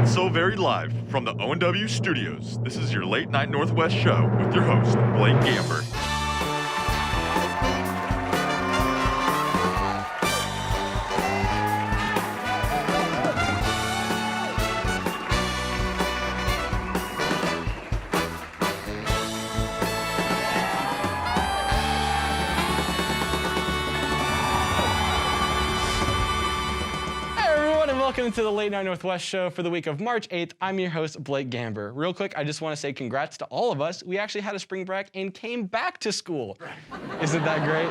Not so very live from the ONW studios. This is your Late Night Northwest show with your host, Blake Gamber. Welcome to the Late Night Northwest show for the week of March 8th. I'm your host, Blake Gamber. Real quick, I just want to say congrats to all of us. We actually had a spring break and came back to school. Isn't that great?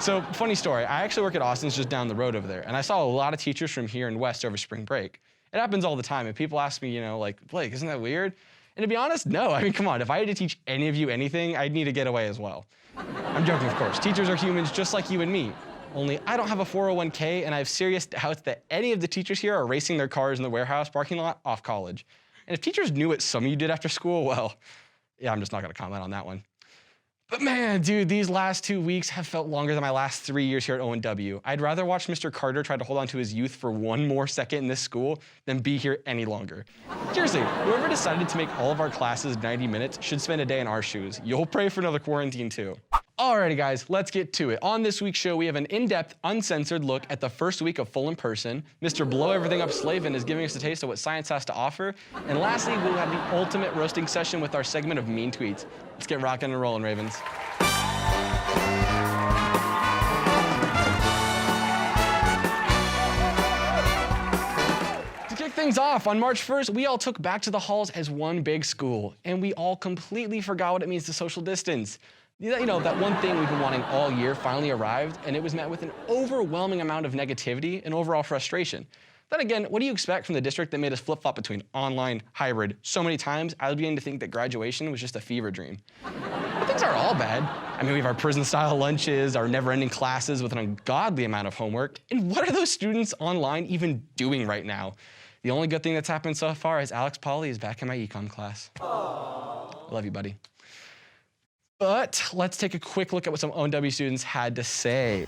So, funny story. I actually work at Austin's just down the road over there, and I saw a lot of teachers from here in West over spring break. It happens all the time, and people ask me, like, Blake, isn't that weird? And to be honest, no. I mean, come on. If I had to teach any of you anything, I'd need to get away as well. I'm joking, of course. Teachers are humans just like you and me. Only I don't have a 401k, and I have serious doubts that any of the teachers here are racing their cars in the warehouse parking lot off college. And if teachers knew what some of you did after school, well, yeah, I'm just not going to comment on that one. But man, dude, these last 2 weeks have felt longer than my last 3 years here at ONW. I'd rather watch Mr. Carter try to hold on to his youth for one more second in this school than be here any longer. Seriously, whoever decided to make all of our classes 90 minutes should spend a day in our shoes. You'll pray for another quarantine too. Alrighty guys, let's get to it. On this week's show, we have an in-depth, uncensored look at the first week of full in-person. Mr. Blow Everything Up Slavin is giving us a taste of what science has to offer. And lastly, we'll have the ultimate roasting session with our segment of mean tweets. Let's get rocking and rolling, Ravens. To kick things off, on March 1st, we all took back to the halls as one big school, and we all completely forgot what it means to social distance. That one thing we've been wanting all year finally arrived, and it was met with an overwhelming amount of negativity and overall frustration. Then again, what do you expect from the district that made us flip-flop between online, hybrid so many times? I was beginning to think that graduation was just a fever dream. But things aren't all bad. I mean, we have our prison-style lunches, our never-ending classes with an ungodly amount of homework, and what are those students online even doing right now? The only good thing that's happened so far is Alex Polly is back in my econ class. Aww. I love you, buddy. But let's take a quick look at what some ONW students had to say.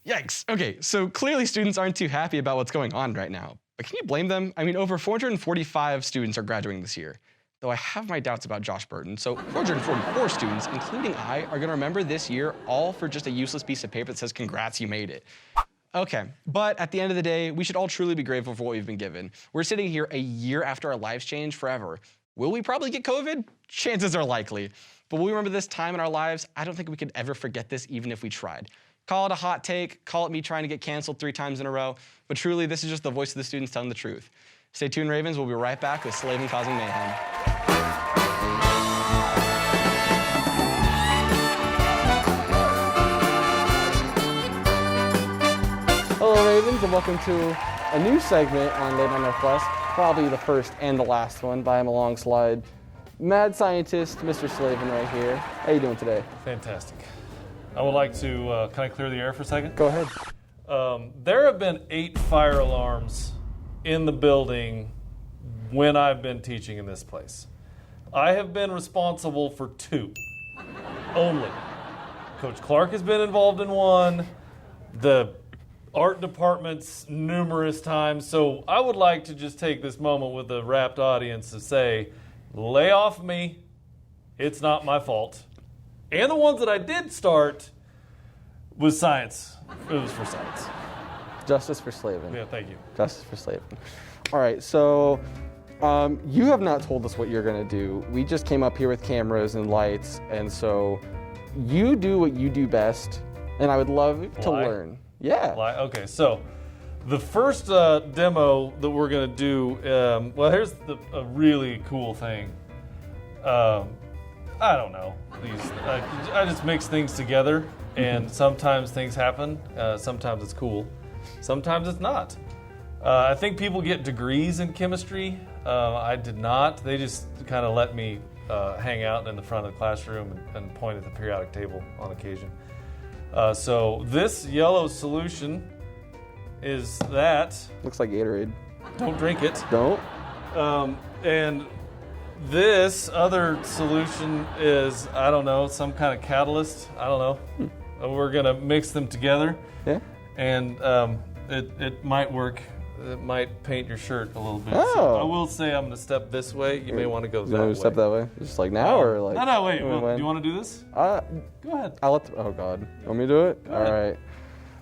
Yikes. Okay, so clearly students aren't too happy about what's going on right now. But can you blame them? I mean, over 445 students are graduating this year, though I have my doubts about Josh Burton. So 444 students, including I, are gonna remember this year all for just a useless piece of paper that says, congrats, you made it. Okay, but at the end of the day, we should all truly be grateful for what we've been given. We're sitting here a year after our lives changed forever. Will we probably get COVID? Chances are likely. But will we remember this time in our lives? I don't think we could ever forget this even if we tried. Call it a hot take, call it me trying to get canceled 3 times in a row, but truly, this is just the voice of the students telling the truth. Stay tuned, Ravens. We'll be right back with Slavin Causing Mayhem. Hello, Ravens, and welcome to a new segment on Late Night Northwest, probably the first and the last one, but I'm alongside mad scientist, Mr. Slavin right here. How you doing today? Fantastic. I would like to, can I clear the air for a second? Go ahead. There have been 8 fire alarms in the building when I've been teaching in this place. I have been responsible for 2 only. Coach Clark has been involved in 1, the art department's numerous times. So I would like to just take this moment with the rapt audience to say, lay off me, it's not my fault. And the ones that I did start was science. It was for science. Justice for Slavin. Yeah, thank you. Justice for Slavin. All right, so you have not told us what you're going to do. We just came up here with cameras and lights, and so you do what you do best, and I would love to learn. Yeah. Okay, so the first demo that we're going to do, well, here's a really cool thing. I don't know. I just mix things together, and sometimes things happen. Sometimes it's cool. Sometimes it's not. I think people get degrees in chemistry. I did not. They just kind of let me hang out in the front of the classroom and point at the periodic table on occasion. So this yellow solution is that. Looks like Gatorade. Don't drink it. Don't? And this other solution is, I don't know, some kind of catalyst. I don't know. We're going to mix them together. Yeah. And it might work. It might paint your shirt a little bit. Oh. So I will say I'm going to step this way. You may want to go that way. Step that way? Just like now or like? No, wait. Do you want to do this? Go ahead. Oh God. You want me to do it? All right.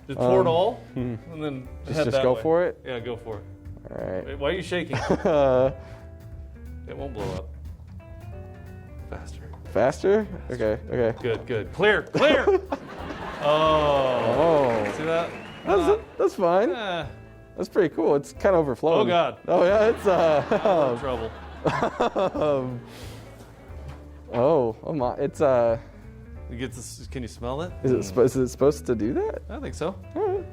Just pour it all, and then head Just that go way. for it? Yeah, go for it. All right. Wait, why are you shaking? It won't blow up. Faster. Faster? Okay. Good. Clear. Oh. See that? That's fine. That's pretty cool. It's kind of overflowing. Oh God. Oh yeah, it's I'm in trouble. oh my, it's You get this, can you smell it? Is it supposed to do that? I think so. All right.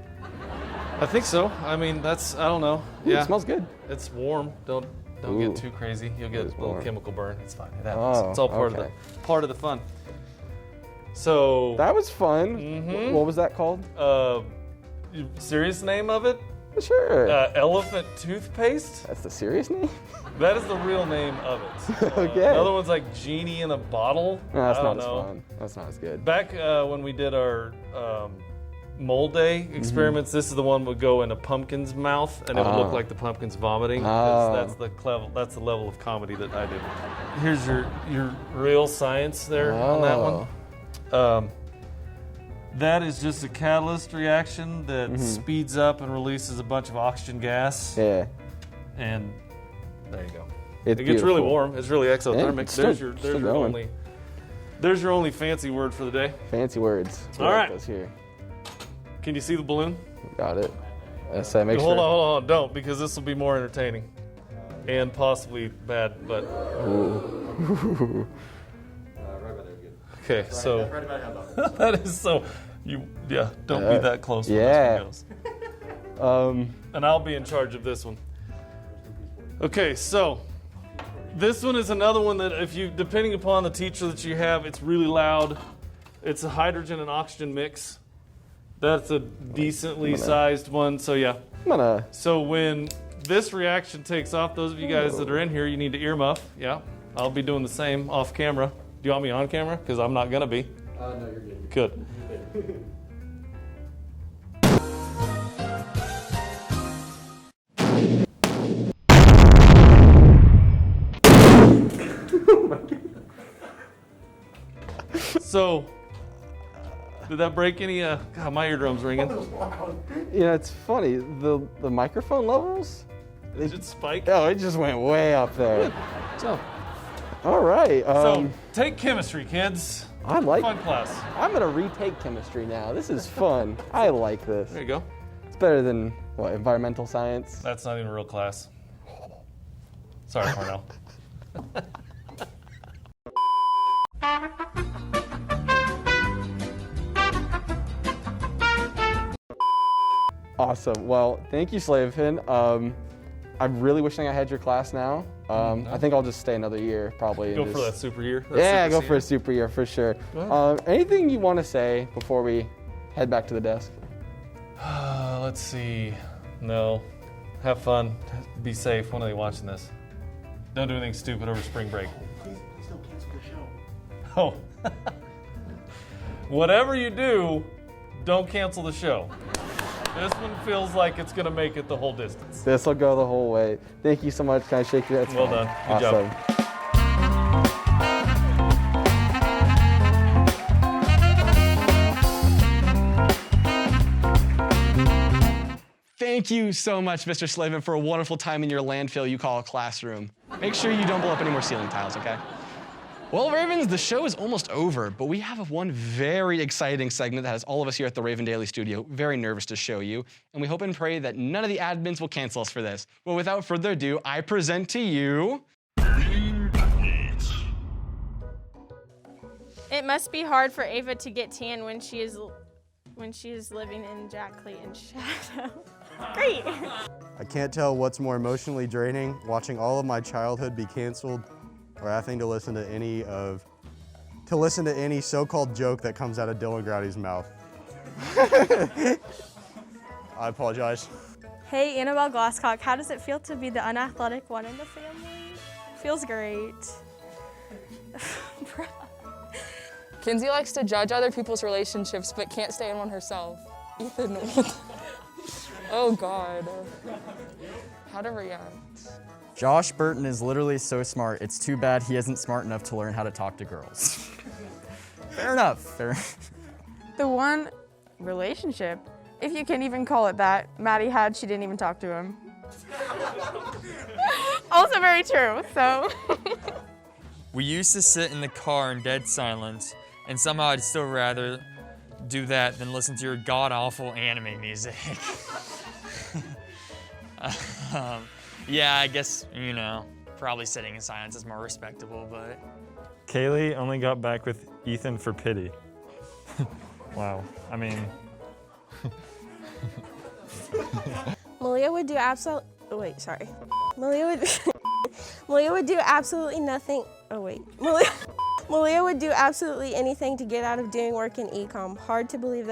I think so. I mean, I don't know. Ooh, Yeah. it smells good. It's warm. Don't Ooh. get too crazy. You'll get a little warm. chemical burn. It's fine. It happens. Oh, It's all part of the fun. So That was fun. What was that called? serious name of it? Sure. Elephant toothpaste. That's the serious name? That is the real name of it. Okay. Another one's like Genie in a Bottle. No, that's I not don't as know. fun. That's not as good. Back when we did our mold day experiments, this is the one would go in a pumpkin's mouth, and it would look like the pumpkin's vomiting. That's the level of comedy that I did. Here's your real science there on that one. That is just a catalyst reaction that speeds up and releases a bunch of oxygen gas. Yeah. And there you go. It gets really warm. It's really exothermic. Still There's your only fancy word for the day. Fancy words. All right. Here. Can you see the balloon? Got it. Make Hold sure. on, don't, because this will be more entertaining and possibly bad, but. Ooh. Okay, so that is so. Don't be that close when yeah. this one goes. And I'll be in charge of this one. Okay, so this one is another one that depending upon the teacher that you have, it's really loud. It's a hydrogen and oxygen mix. That's a decently sized one, so yeah. So when this reaction takes off, those of you guys that are in here, you need to earmuff. Yeah, I'll be doing the same off camera. Do you want me on camera? Because I'm not gonna be. No, you're good. Good. So, did that break any? God, my eardrum's ringing. You know, it's funny. The microphone levels. Did it spike? Oh, it just went way up there. So, All right. so take chemistry, kids. I like. Fun class. I'm gonna retake chemistry now. This is fun. I like this. There you go. It's better than what, environmental science? That's not even a real class. Sorry, Cornell. Awesome. Well, thank you, Slavin. I'm really wishing I had your class now. I think I'll just stay another year, probably. Go for that super year. Yeah, go for a super year for sure. Anything you want to say before we head back to the desk? Let's see. No. Have fun. Be safe. When are they watching this? Don't do anything stupid over spring break. Please don't cancel the show. Oh. Whatever you do, don't cancel the show. This one feels like it's going to make it the whole distance. This will go the whole way. Thank you so much. Can I shake your head? Well done. Good Awesome. job. Thank you so much, Mr. Slavin, for a wonderful time in your landfill you call a classroom. Make sure you don't blow up any more ceiling tiles, okay? Well, Ravens, the show is almost over, but we have one very exciting segment that has all of us here at the Raven Daily Studio very nervous to show you, and we hope and pray that none of the admins will cancel us for this. But without further ado, I present to you... It must be hard for Ava to get tan when she is living in Jack Clayton's shadow. Great. I can't tell what's more emotionally draining, watching all of my childhood be canceled or having to listen to any so-called joke that comes out of Dylan Growdy's mouth. I apologize. Hey, Annabelle Glasscock, how does it feel to be the unathletic one in the family? Feels great. Kinsey likes to judge other people's relationships but can't stay in one herself. Ethan, oh God. How to react? Josh Burton is literally so smart. It's too bad he isn't smart enough to learn how to talk to girls. Fair enough. Fair. The one relationship, if you can even call it that, Maddie had, she didn't even talk to him. Also very true, so. We used to sit in the car in dead silence, and somehow I'd still rather do that than listen to your god-awful anime music. Yeah, I guess, you know, probably sitting in silence is more respectable, but... Kaylee only got back with Ethan for pity. Wow, I mean... Malia would do Malia would do absolutely nothing. Oh wait. Malia would do absolutely anything to get out of doing work in econ. Hard to believe,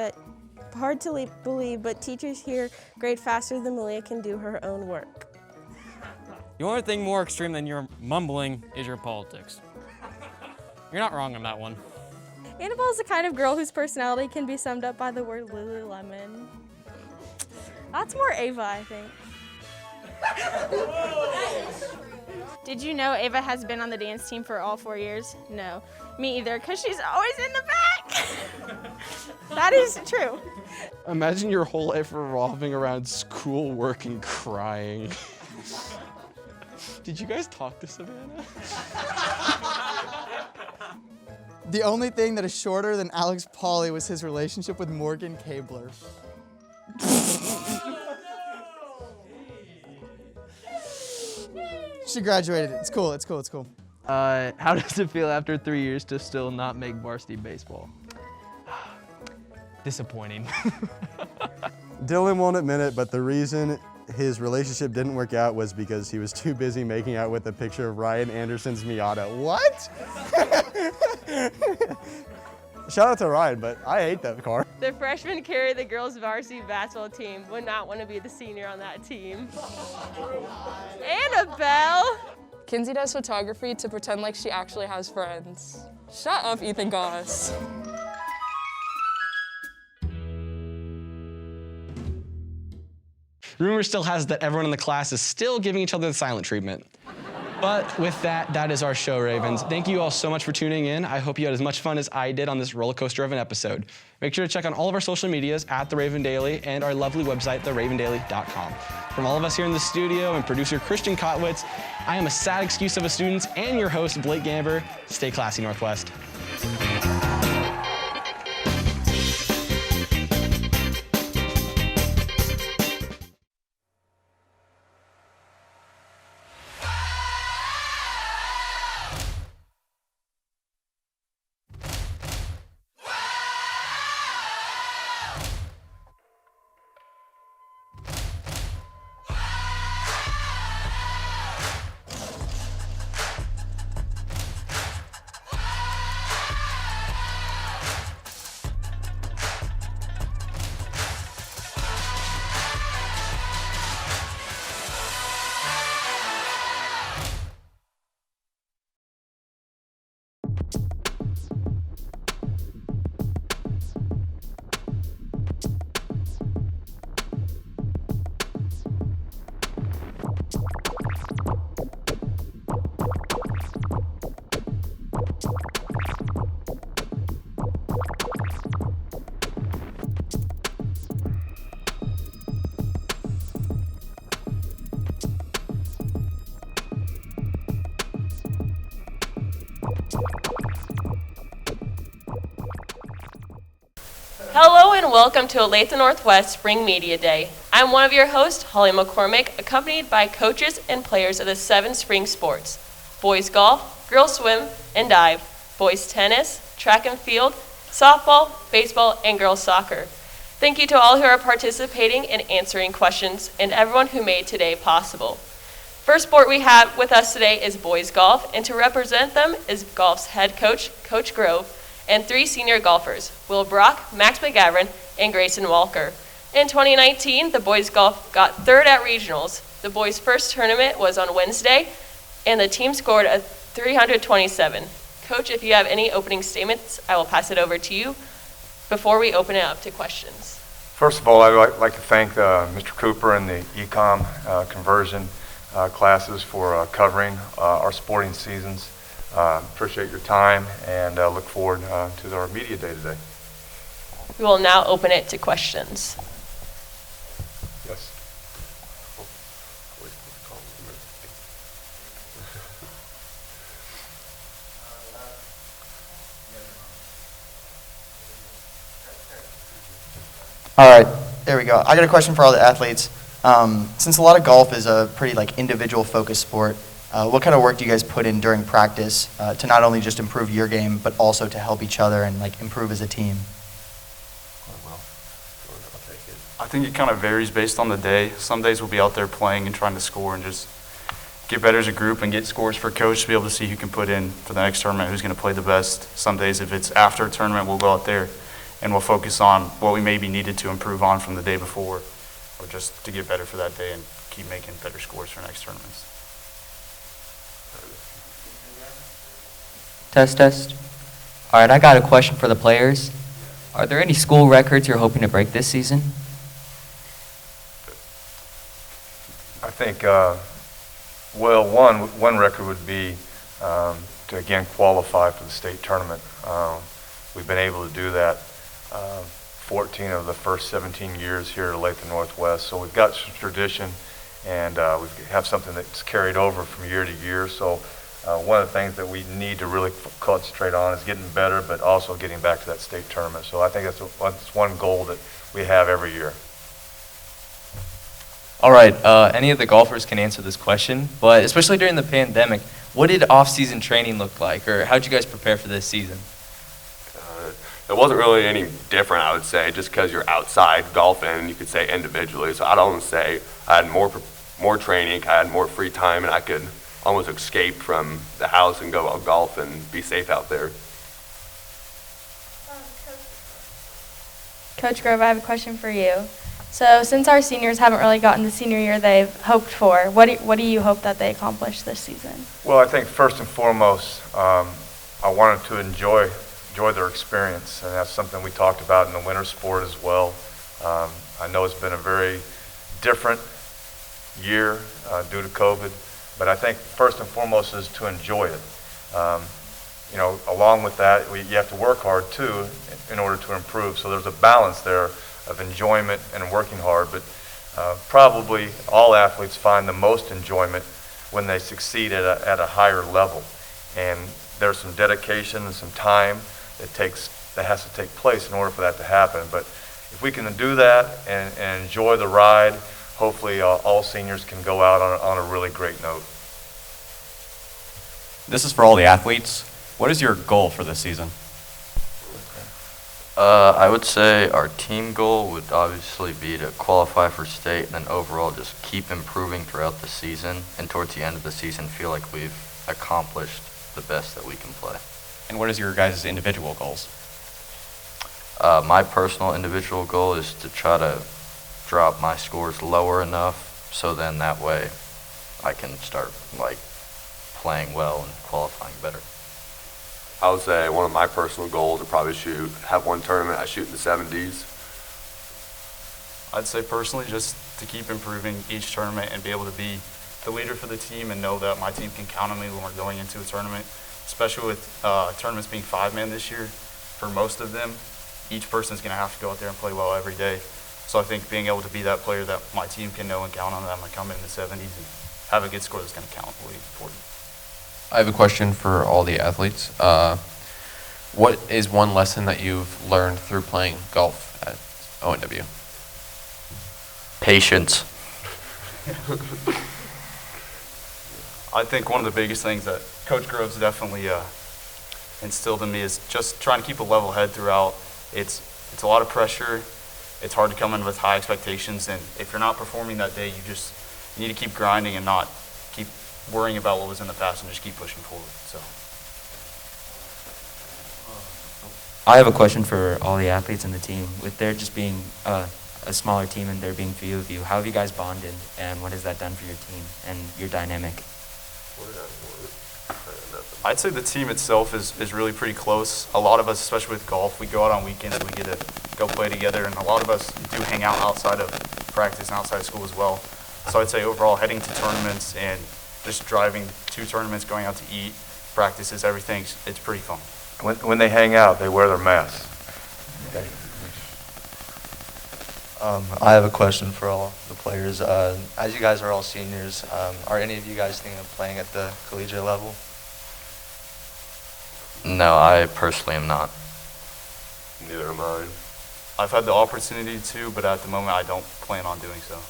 but teachers here grade faster than Malia can do her own work. The only thing more extreme than your mumbling is your politics. You're not wrong on that one. Annabelle is the kind of girl whose personality can be summed up by the word Lululemon. That's more Ava, I think. Did you know Ava has been on the dance team for all 4 years? No, me either, because she's always in the back. That is true. Imagine your whole life revolving around school, work, and crying. Did you guys talk to Savannah? The only thing that is shorter than Alex Pauley was his relationship with Morgan Cabler. She graduated. It's cool. It's cool. It's cool. How does it feel after 3 years to still not make varsity baseball? Disappointing. Dylan won't admit it, but the reason his relationship didn't work out was because he was too busy making out with a picture of Ryan Anderson's Miata. What? Shout out to Ryan, but I hate that car. The freshman carried the girls' varsity basketball team. Would not want to be the senior on that team. Annabelle! Kinsey does photography to pretend like she actually has friends. Shut up, Ethan Goss. Rumor still has it that everyone in the class is still giving each other the silent treatment. But with that, that is our show, Ravens. Thank you all so much for tuning in. I hope you had as much fun as I did on this roller coaster of an episode. Make sure to check on all of our social medias at The Raven Daily and our lovely website, theravendaily.com. From all of us here in the studio and producer Christian Kotwitz, I am a sad excuse of a student and your host, Blake Gamber. Stay classy, Northwest. Hello and welcome to Olathe Northwest Spring Media Day. I'm one of your hosts, Holly McCormick, accompanied by coaches and players of the 7 spring sports: boys golf, girls swim and dive, boys tennis, track and field, softball, baseball, and girls soccer. Thank you to all who are participating and answering questions, and everyone who made today possible. First sport we have with us today is boys golf, and to represent them is golf's head coach, Coach Grove, and 3 senior golfers, Will Brock, Max McGavran, and Grayson Walker. In 2019, the boys golf got third at regionals. The boys' first tournament was on Wednesday, and the team scored a 327. Coach, if you have any opening statements, I will pass it over to you before we open it up to questions. First of all, I'd like to thank Mr. Cooper and the ecom conversion classes for covering our sporting seasons. Appreciate your time and look forward to our media day today. We will now open it to questions. Yes. All right, there we go. I got a question for all the athletes. Since a lot of golf is a pretty individual focused sport, what kind of work do you guys put in during practice to not only just improve your game, but also to help each other and improve as a team? I think it kind of varies based on the day. Some days we'll be out there playing and trying to score and just get better as a group and get scores for coach to be able to see who can put in for the next tournament, who's going to play the best. Some days if it's after a tournament, we'll go out there and we'll focus on what we maybe needed to improve on from the day before, or just to get better for that day and keep making better scores for next tournaments. Test. All right, I got a question for the players. Are there any school records you're hoping to break this season? I think, one record would be to again qualify for the state tournament. We've been able to do that 14 of the first 17 years here at Olathe Northwest. So we've got some tradition, and we have something that's carried over from year to year. So one of the things that we need to really concentrate on is getting better, but also getting back to that state tournament. So I think that's one goal that we have every year. All right, any of the golfers can answer this question, but especially during the pandemic, what did off-season training look like, or how'd you guys prepare for this season? It wasn't really any different, I would say, just because you're outside golfing, you could say individually. So I don't say I had more training, I had more free time, and I could almost escape from the house and go out golf and be safe out there. Coach Grove, I have a question for you. So since our seniors haven't really gotten the senior year they've hoped for, what do you hope that they accomplish this season? Well, I think first and foremost, I wanted to enjoy their experience, and that's something we talked about in the winter sport as well. I know it's been a very different year due to COVID, but I think first and foremost is to enjoy it. Along with that, you have to work hard too in order to improve. So there's a balance there of enjoyment and working hard, but probably all athletes find the most enjoyment when they succeed at a higher level. And there's some dedication and some time that has to take place in order for that to happen. But if we can do that and enjoy the ride, hopefully all seniors can go out on a really great note. This is for all the athletes. What is your goal for this season? I would say our team goal would obviously be to qualify for state and then overall just keep improving throughout the season, and towards the end of the season feel like we've accomplished the best that we can play. And what is your guys' individual goals? My personal individual goal is to try to drop my scores lower enough so then that way I can start playing well and qualifying better. I would say one of my personal goals would probably have one tournament I shoot in the 70s. I'd say personally just to keep improving each tournament and be able to be the leader for the team and know that my team can count on me when we're going into a tournament, especially with tournaments being 5-man this year. For most of them, each person's going to have to go out there and play well every day. So I think being able to be that player that my team can know and count on, that I'm going to come in the 70s and have a good score that's going to count will be important. I have a question for all the athletes. What is one lesson that you've learned through playing golf at ONW? Patience. I think one of the biggest things that Coach Groves definitely instilled in me is just trying to keep a level head throughout. It's a lot of pressure. It's hard to come in with high expectations, and if you're not performing that day, you need to keep grinding and not keep worrying about what was in the past and just keep pushing forward. So. I have a question for all the athletes in the team. With there just being a smaller team and there being few of you, how have you guys bonded, and what has that done for your team and your dynamic? I'd say the team itself is really pretty close. A lot of us, especially with golf, we go out on weekends and we get to go play together, and a lot of us do hang out outside of practice and outside of school as well. So I'd say overall heading to tournaments and just driving to tournaments, going out to eat, practices, everything, it's pretty fun. When they hang out, they wear their masks. Okay. I have a question for all the players. As you guys are all seniors, are any of you guys thinking of playing at the collegiate level? No, I personally am not. Neither am I. I've had the opportunity to, but at the moment I don't plan on doing so.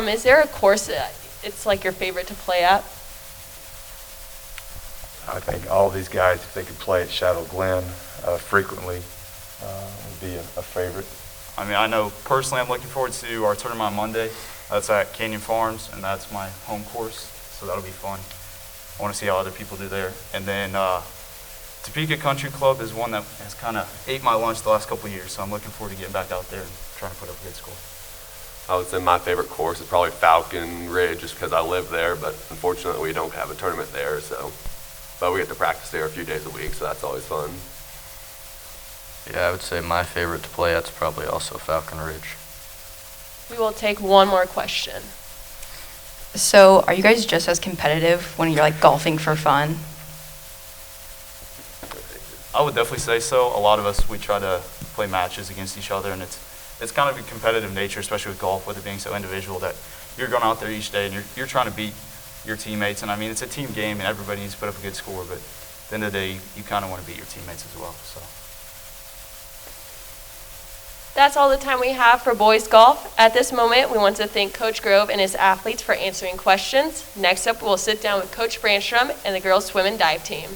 Is there a course that it's like your favorite to play at? I think all of these guys, if they could play at Shadow Glen frequently, would be a favorite. I mean, I know personally I'm looking forward to our tournament on Monday. That's at Canyon Farms, and that's my home course, so that'll be fun. I want to see how other people do there. And then Topeka Country Club is one that has kind of ate my lunch the last couple of years, so I'm looking forward to getting back out there and trying to put up a good score. I would say my favorite course is probably Falcon Ridge, just because I live there, but unfortunately we don't have a tournament there, so. But we get to practice there a few days a week, so that's always fun. Yeah, I would say my favorite to play at's probably also Falcon Ridge. We will take one more question. So are you guys just as competitive when you're like golfing for fun? I would definitely say so. A lot of us, we try to play matches against each other, and it's kind of a competitive nature, especially with golf, with it being so individual, that you're going out there each day and you're trying to beat your teammates. And I mean, it's a team game and everybody needs to put up a good score, but at the end of the day, you kind of want to beat your teammates as well. So. That's all the time we have for boys golf. At this moment, we want to thank Coach Grove and his athletes for answering questions. Next up, we'll sit down with Coach Brandstrom and the girls swim and dive team.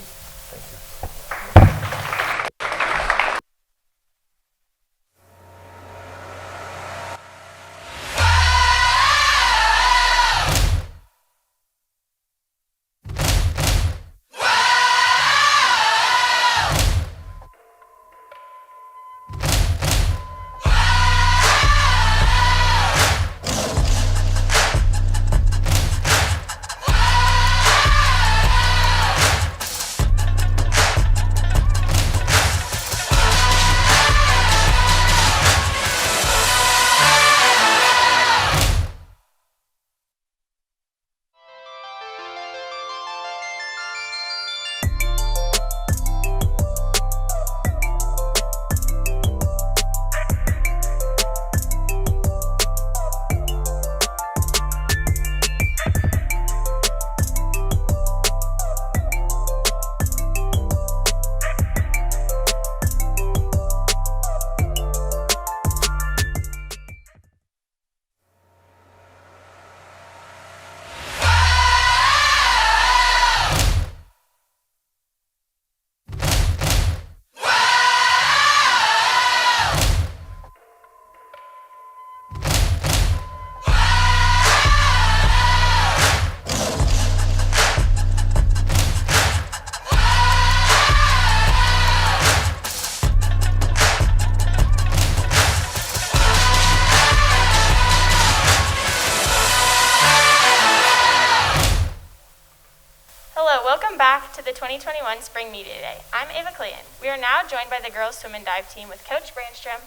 back to the 2021 Spring Media Day. I'm Ava Clayton. We are now joined by the girls swim and dive team with Coach Brandstrom,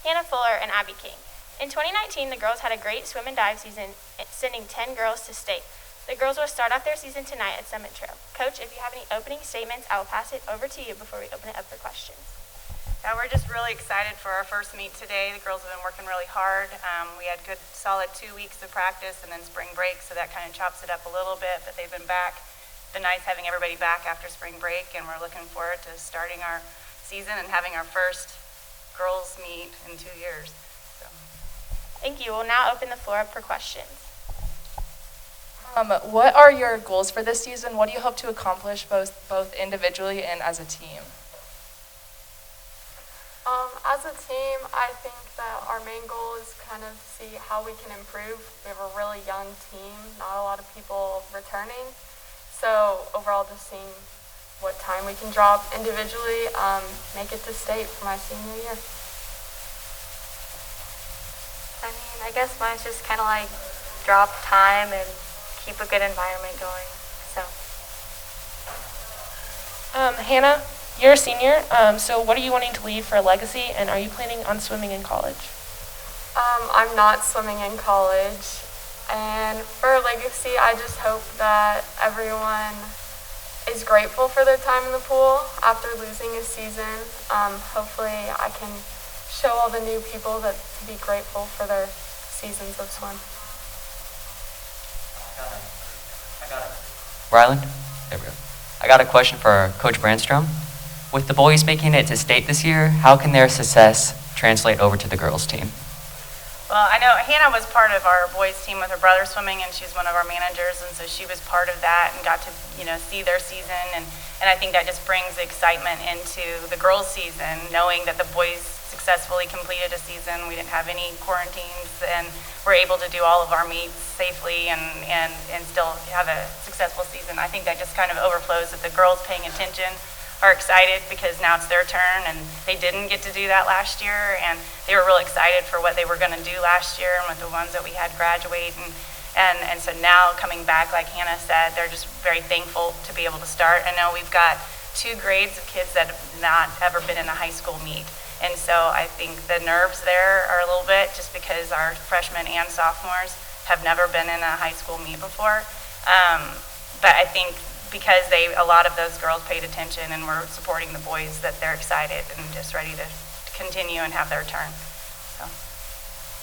Hannah Fuller, and Abby King. In 2019, the girls had a great swim and dive season, sending 10 girls to state. The girls will start off their season tonight at Summit Trail. Coach, if you have any opening statements, I will pass it over to you before we open it up for questions. Yeah, we're just really excited for our first meet today. The girls have been working really hard. We had good, solid 2 weeks of practice and then spring break, so that kind of chops it up a little bit, but they've been back. It's been nice having everybody back after spring break, and we're looking forward to starting our season and having our first girls meet in 2 years. So. Thank you. We'll now open the floor up for questions. What are your goals for this season? What do you hope to accomplish both individually and as a team? As a team, I think that our main goal is kind of see how we can improve. We have a really young team, not a lot of people returning. So overall, just seeing what time we can drop individually, make it to state for my senior year. I mean, I guess mine's just kind of like drop time and keep a good environment going. So. Hannah, you're a senior, so what are you wanting to leave for a legacy, and are you planning on swimming in college? I'm not swimming in college, and for a legacy, I just hope that everyone is grateful for their time in the pool after losing a season. Hopefully, I can show all the new people that to be grateful for their seasons of swim. Ryland? There we go. I got a question for Coach Brandstrom. With the boys making it to state this year, how can their success translate over to the girls' team? Well, I know Hannah was part of our boys team with her brother swimming, and she's one of our managers, and so she was part of that and got to, see their season, and I think that just brings excitement into the girls' season, knowing that the boys successfully completed a season. We didn't have any quarantines, and we're able to do all of our meets safely and still have a successful season. I think that just kind of overflows that the girls paying attention are excited because now it's their turn, and they didn't get to do that last year, and they were really excited for what they were going to do last year and with the ones that we had graduate, and so now coming back, like Hannah said, they're just very thankful to be able to start. I know we've got 2 grades of kids that have not ever been in a high school meet, and so I think the nerves there are a little bit just because our freshmen and sophomores have never been in a high school meet before, but I think because a lot of those girls paid attention and were supporting the boys, that they're excited and just ready to continue and have their turn. So.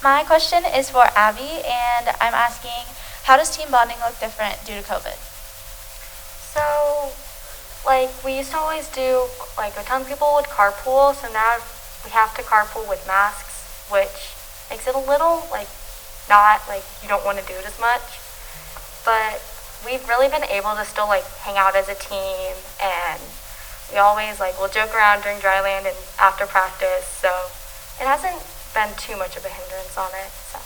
My question is for Abby, and I'm asking, how does team bonding look different due to COVID? So, we used to always do, a ton of people would carpool, so now we have to carpool with masks, which makes it a little, not, you don't want to do it as much. But we've really been able to still, hang out as a team, and we always, we'll joke around during dry land and after practice, so it hasn't been too much of a hindrance on it, so.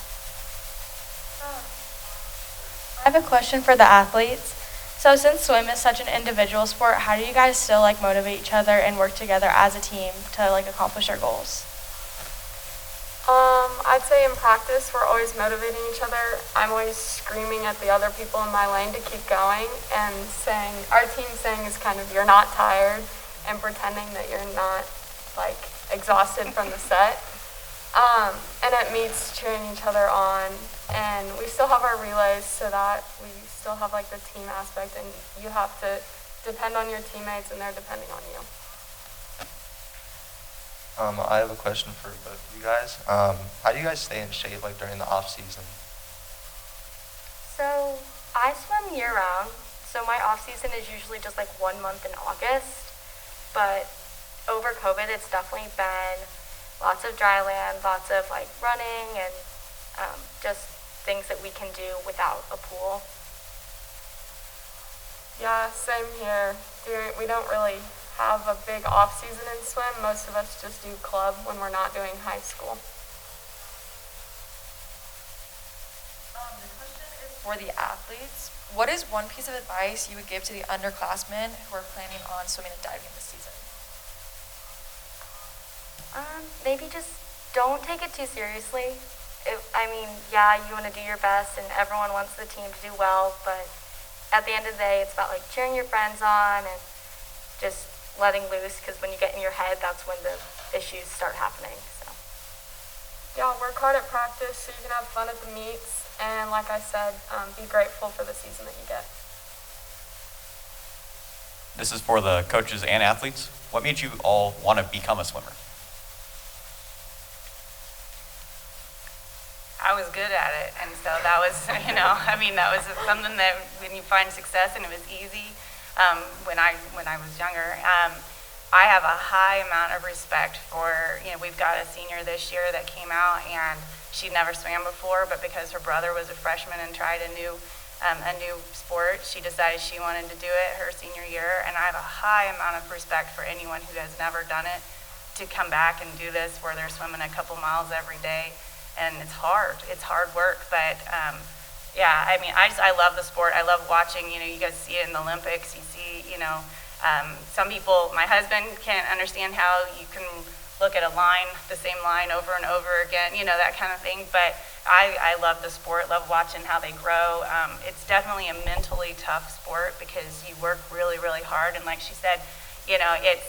I have a question for the athletes. So since swim is such an individual sport, how do you guys still motivate each other and work together as a team to accomplish your goals? I'd say in practice, we're always motivating each other. I'm always screaming at the other people in my lane to keep going, and our team saying is kind of, you're not tired, and pretending that you're not, exhausted from the set. And at meets, cheering each other on, and we still have our relays so that we still have, the team aspect, and you have to depend on your teammates, and they're depending on you. I have a question for both of you guys. How do you guys stay in shape during the off season? So I swim year round, so my off season is usually just 1 month in August, but over COVID it's definitely been lots of dry land, lots of running, and just things that we can do without a pool. Yeah, same here. We don't really have a big off season in swim. Most of us just do club when we're not doing high school. This question is for the athletes. What is one piece of advice you would give to the underclassmen who are planning on swimming and diving this season? Maybe just don't take it too seriously. Yeah, you want to do your best and everyone wants the team to do well, but at the end of the day, it's about cheering your friends on and just letting loose, because when you get in your head, that's when the issues start happening. So. Yeah, work hard at practice so you can have fun at the meets, and like I said, be grateful for the season that you get. This is for the coaches and athletes. What made you all want to become a swimmer? I was good at it, and so that was, that was something that when you find success and it was easy. When I was younger, I have a high amount of respect for, we've got a senior this year that came out and she'd never swam before, but because her brother was a freshman and tried a new sport, she decided she wanted to do it her senior year, and I have a high amount of respect for anyone who has never done it to come back and do this where they're swimming a couple miles every day, and it's hard work, but yeah, I love the sport. I love watching, you guys see it in the Olympics. You see, Some people, my husband can't understand how you can look at a line, the same line over and over again, that kind of thing. But I love the sport, love watching how they grow. It's definitely a mentally tough sport because you work really, really hard. And like she said, it's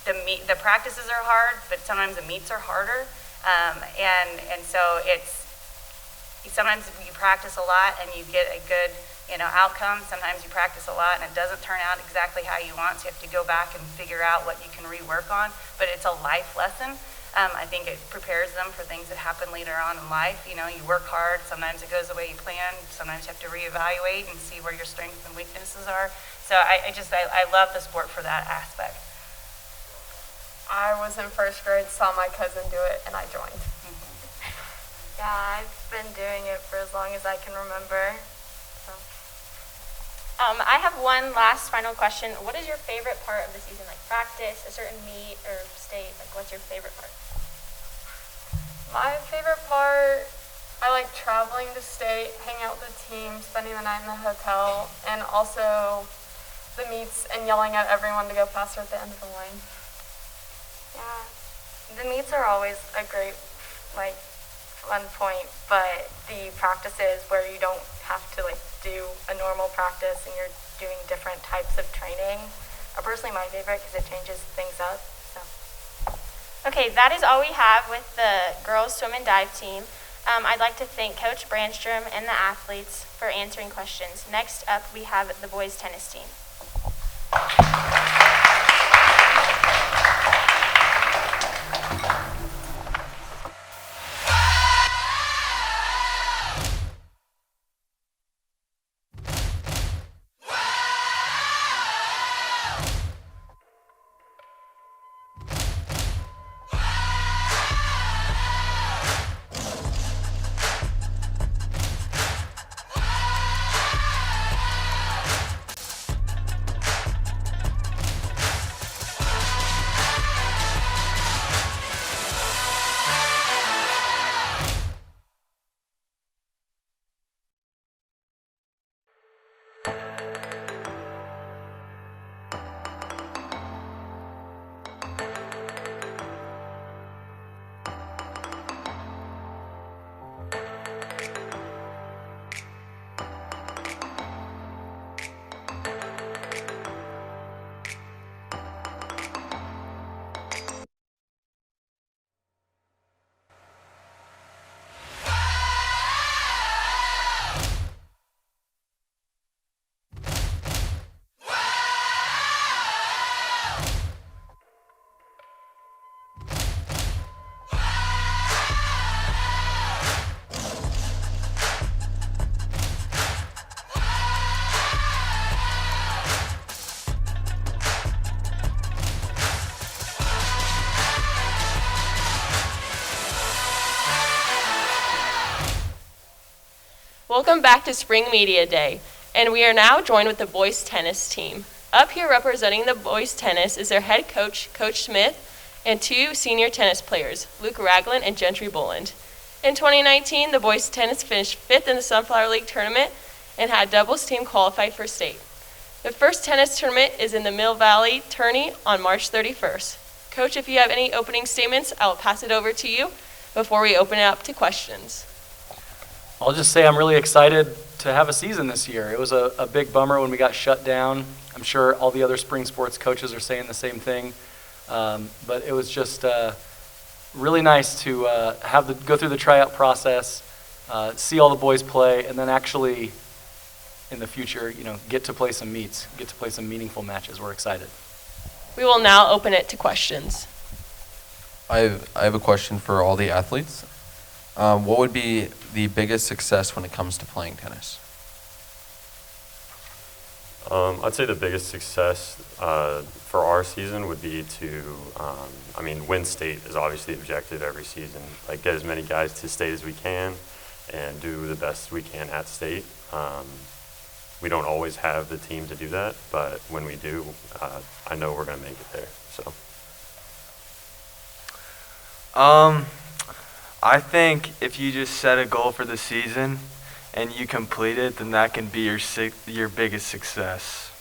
the practices are hard, but sometimes the meets are harder. And so sometimes you practice a lot and you get a good outcome. Sometimes you practice a lot and it doesn't turn out exactly how you want, so you have to go back and figure out what you can rework on. But it's a life lesson. I think it prepares them for things that happen later on in life. You work hard, sometimes it goes the way you plan, sometimes you have to reevaluate and see where your strengths and weaknesses are. So I love the sport for that aspect. I was in first grade, saw my cousin do it, and I joined. Yeah, I've been doing it for as long as I can remember. So. I have one last final question. What is your favorite part of the season? Like practice, a certain meet, or state? Like, what's your favorite part? My favorite part, I like traveling to state, hanging out with the team, spending the night in the hotel, and also the meets and yelling at everyone to go faster at the end of the line. Yeah, the meets are always a great, fun point, but the practices where you don't have to do a normal practice and you're doing different types of training are personally my favorite because it changes things up. So. Okay, that is all we have with the girls swim and dive team. I'd like to thank Coach Brandstrom and the athletes for answering questions. Next up, we have the boys tennis team. Welcome back to Spring Media Day, and we are now joined with the boys tennis team. Up here representing the boys tennis is their head coach, Coach Smith, and two senior tennis players, Luke Ragland and Gentry Boland. In 2019, the boys tennis finished 5th in the Sunflower League tournament and had doubles team qualified for state. The first tennis tournament is in the Mill Valley Tourney on March 31st. Coach, if you have any opening statements, I'll pass it over to you before we open it up to questions. I'll just say I'm really excited to have a season this year. It was a big bummer when we got shut down. I'm sure all the other spring sports coaches are saying the same thing. But it was just really nice to go through the tryout process, see all the boys play, and then actually in the future, get to play some meets, get to play some meaningful matches. We're excited. We will now open it to questions. I have a question for all the athletes. What would be the biggest success when it comes to playing tennis? I'd say the biggest success for our season would be to, win state is obviously the objective every season. Like, get as many guys to state as we can and do the best we can at state. We don't always have the team to do that, but when we do, I know we're going to make it there. So. I think if you just set a goal for the season and you complete it, then that can be your biggest success.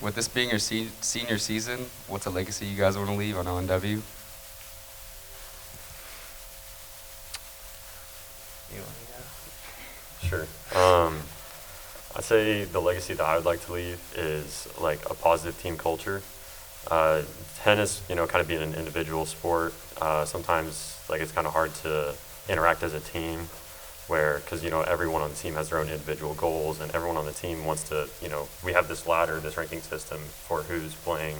With this being your senior season, what's a legacy you guys want to leave on ONW? Sure. I'd say the legacy that I would like to leave is like a positive team culture. Tennis, kind of being an individual sport, sometimes like it's kind of hard to interact as a team because everyone on the team has their own individual goals, and everyone on the team wants to, we have this ladder, this ranking system for who's playing,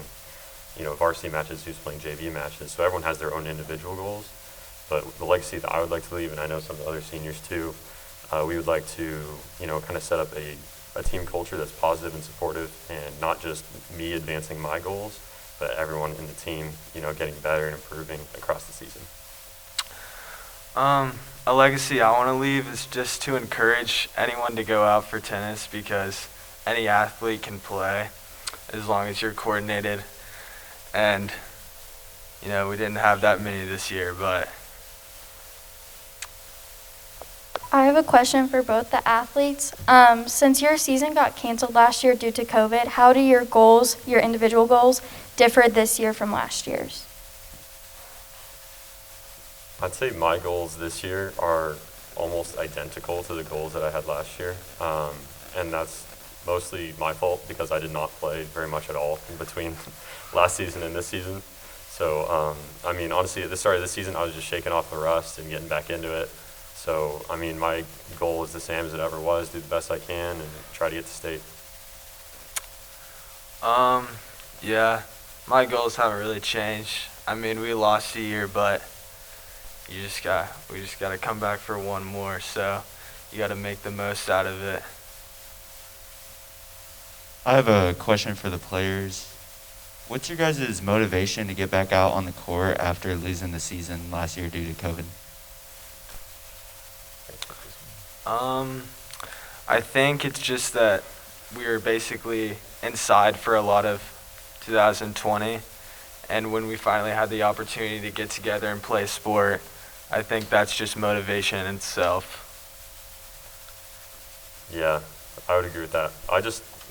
varsity matches, who's playing JV matches. So everyone has their own individual goals. But the legacy that I would like to leave, and I know some of the other seniors too, we would like to, kind of set up a team culture that's positive and supportive, and not just me advancing my goals, but everyone in the team, getting better and improving across the season. A legacy I want to leave is just to encourage anyone to go out for tennis, because any athlete can play as long as you're coordinated. And, we didn't have that many this year, but I have a question for both the athletes. Since your season got canceled last year due to COVID, how do your goals, your individual goals, differ this year from last year's? I'd say my goals this year are almost identical to the goals that I had last year. And that's mostly my fault because I did not play very much at all in between last season and this season. So, honestly, at the start of the season, I was just shaking off the rust and getting back into it. So, my goal is the same as it ever was, do the best I can and try to get to state. Yeah, my goals haven't really changed. We lost a year, but we just got to come back for one more, so you got to make the most out of it. I have a question for the players. What's your guys' motivation to get back out on the court after losing the season last year due to COVID? I think it's just that we were basically inside for a lot of 2020, and when we finally had the opportunity to get together and play sport, I think that's just motivation in itself. Yeah, I would agree with that.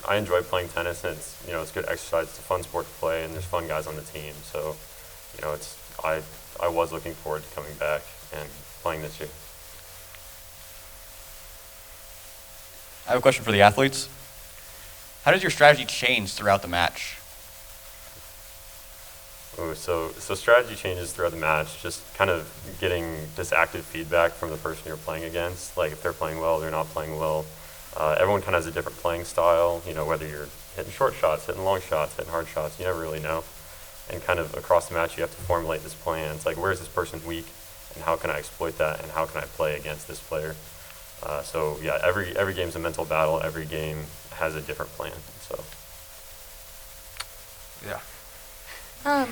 I enjoy playing tennis, and it's good exercise. It's a fun sport to play, and there's fun guys on the team. So, I was looking forward to coming back and playing this year. I have a question for the athletes. How does your strategy change throughout the match? So strategy changes throughout the match, just kind of getting this active feedback from the person you're playing against. Like if they're playing well, they're not playing well. Everyone kind of has a different playing style, whether you're hitting short shots, hitting long shots, hitting hard shots, you never really know. And kind of across the match, you have to formulate this plan. It's like, where is this person weak, and how can I exploit that, and how can I play against this player? So yeah, every game's a mental battle. Every game has a different plan. So yeah.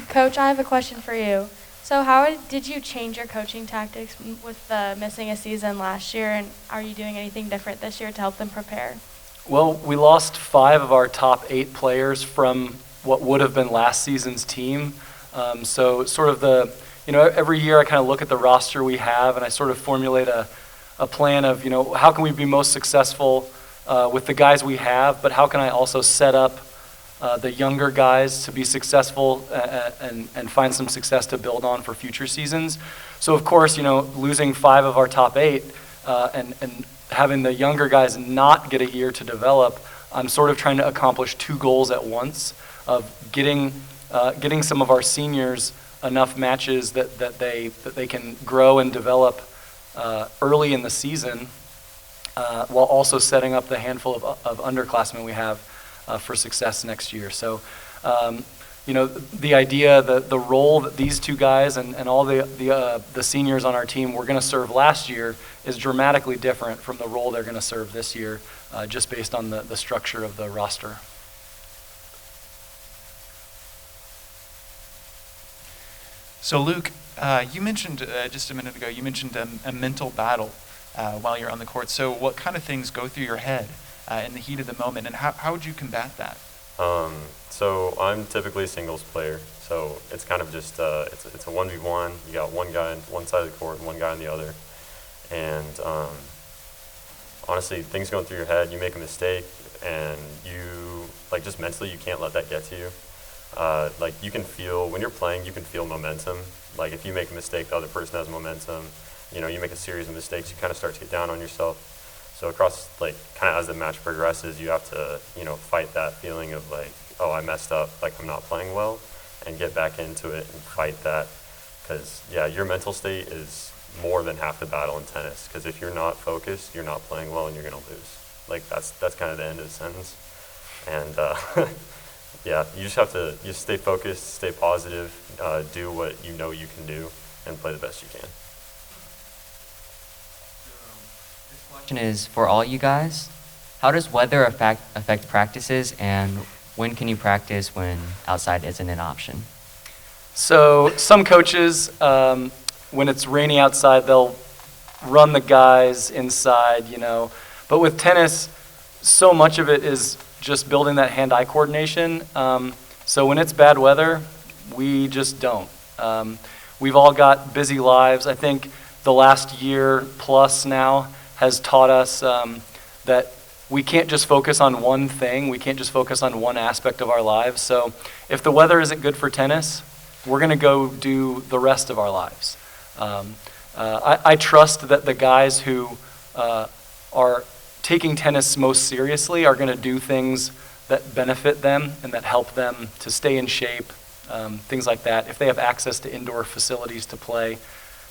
Coach, I have a question for you. So how did you change your coaching tactics with missing a season last year, and are you doing anything different this year to help them prepare? Well, we lost 5 of our top 8 players from what would have been last season's team. So sort of every year I kind of look at the roster we have, and I sort of formulate a plan of, how can we be most successful with the guys we have, but how can I also set up the younger guys to be successful and find some success to build on for future seasons. So of course, losing 5 of our top 8 and having the younger guys not get a year to develop, I'm sort of trying to accomplish 2 goals at once of getting some of our seniors enough matches that they can grow and develop early in the season, while also setting up the handful of underclassmen we have for success next year. So, the idea, the role that these 2 guys and all the seniors on our team were going to serve last year is dramatically different from the role they're going to serve this year, just based on the structure of the roster. So Luke, you mentioned just a minute ago, you mentioned a mental battle while you're on the court. So what kind of things go through your head in the heat of the moment, and how would you combat that? So I'm typically a singles player, so it's kind of just it's a 1v1. You got one guy on one side of the court and one guy on the other, and honestly, things going through your head. You make a mistake, and you, like, just mentally, you can't let that get to you. Like, you can feel, when you're playing, you can feel momentum. Like, if you make a mistake, the other person has momentum. You know, you make a series of mistakes, you kind of start to get down on yourself. So across, like, kind of as the match progresses, you have to, you know, fight that feeling of, like, oh, I messed up, like, I'm not playing well, and get back into it and fight that. Because, yeah, your mental state is more than half the battle in tennis. Because if you're not focused, you're not playing well, and you're going to lose. Like, that's kind of the end of the sentence. And, yeah, you just have to just stay focused, stay positive, do what you know you can do, and play the best you can. This question is for all you guys. How does weather affect practices, and when can you practice when outside isn't an option? So some coaches, when it's rainy outside, they'll run the guys inside, you know. But with tennis, so much of it is just building that hand-eye coordination. So when it's bad weather, we just don't. We've all got busy lives. I think the last year plus now has taught us that we can't just focus on one thing. We can't just focus on one aspect of our lives. So if the weather isn't good for tennis, we're going to go do the rest of our lives. I trust that the guys who are taking tennis most seriously are going to do things that benefit them and that help them to stay in shape, things like that. If they have access to indoor facilities to play,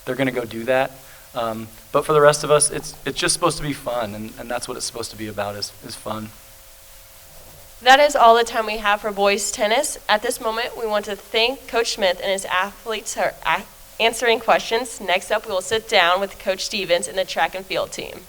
they're going to go do that. But for the rest of us, it's just supposed to be fun, and that's what it's supposed to be about, is fun. That is all the time we have for boys tennis. At this moment, we want to thank Coach Smith and his athletes for answering questions. Next up, we will sit down with Coach Stevens and the track and field team.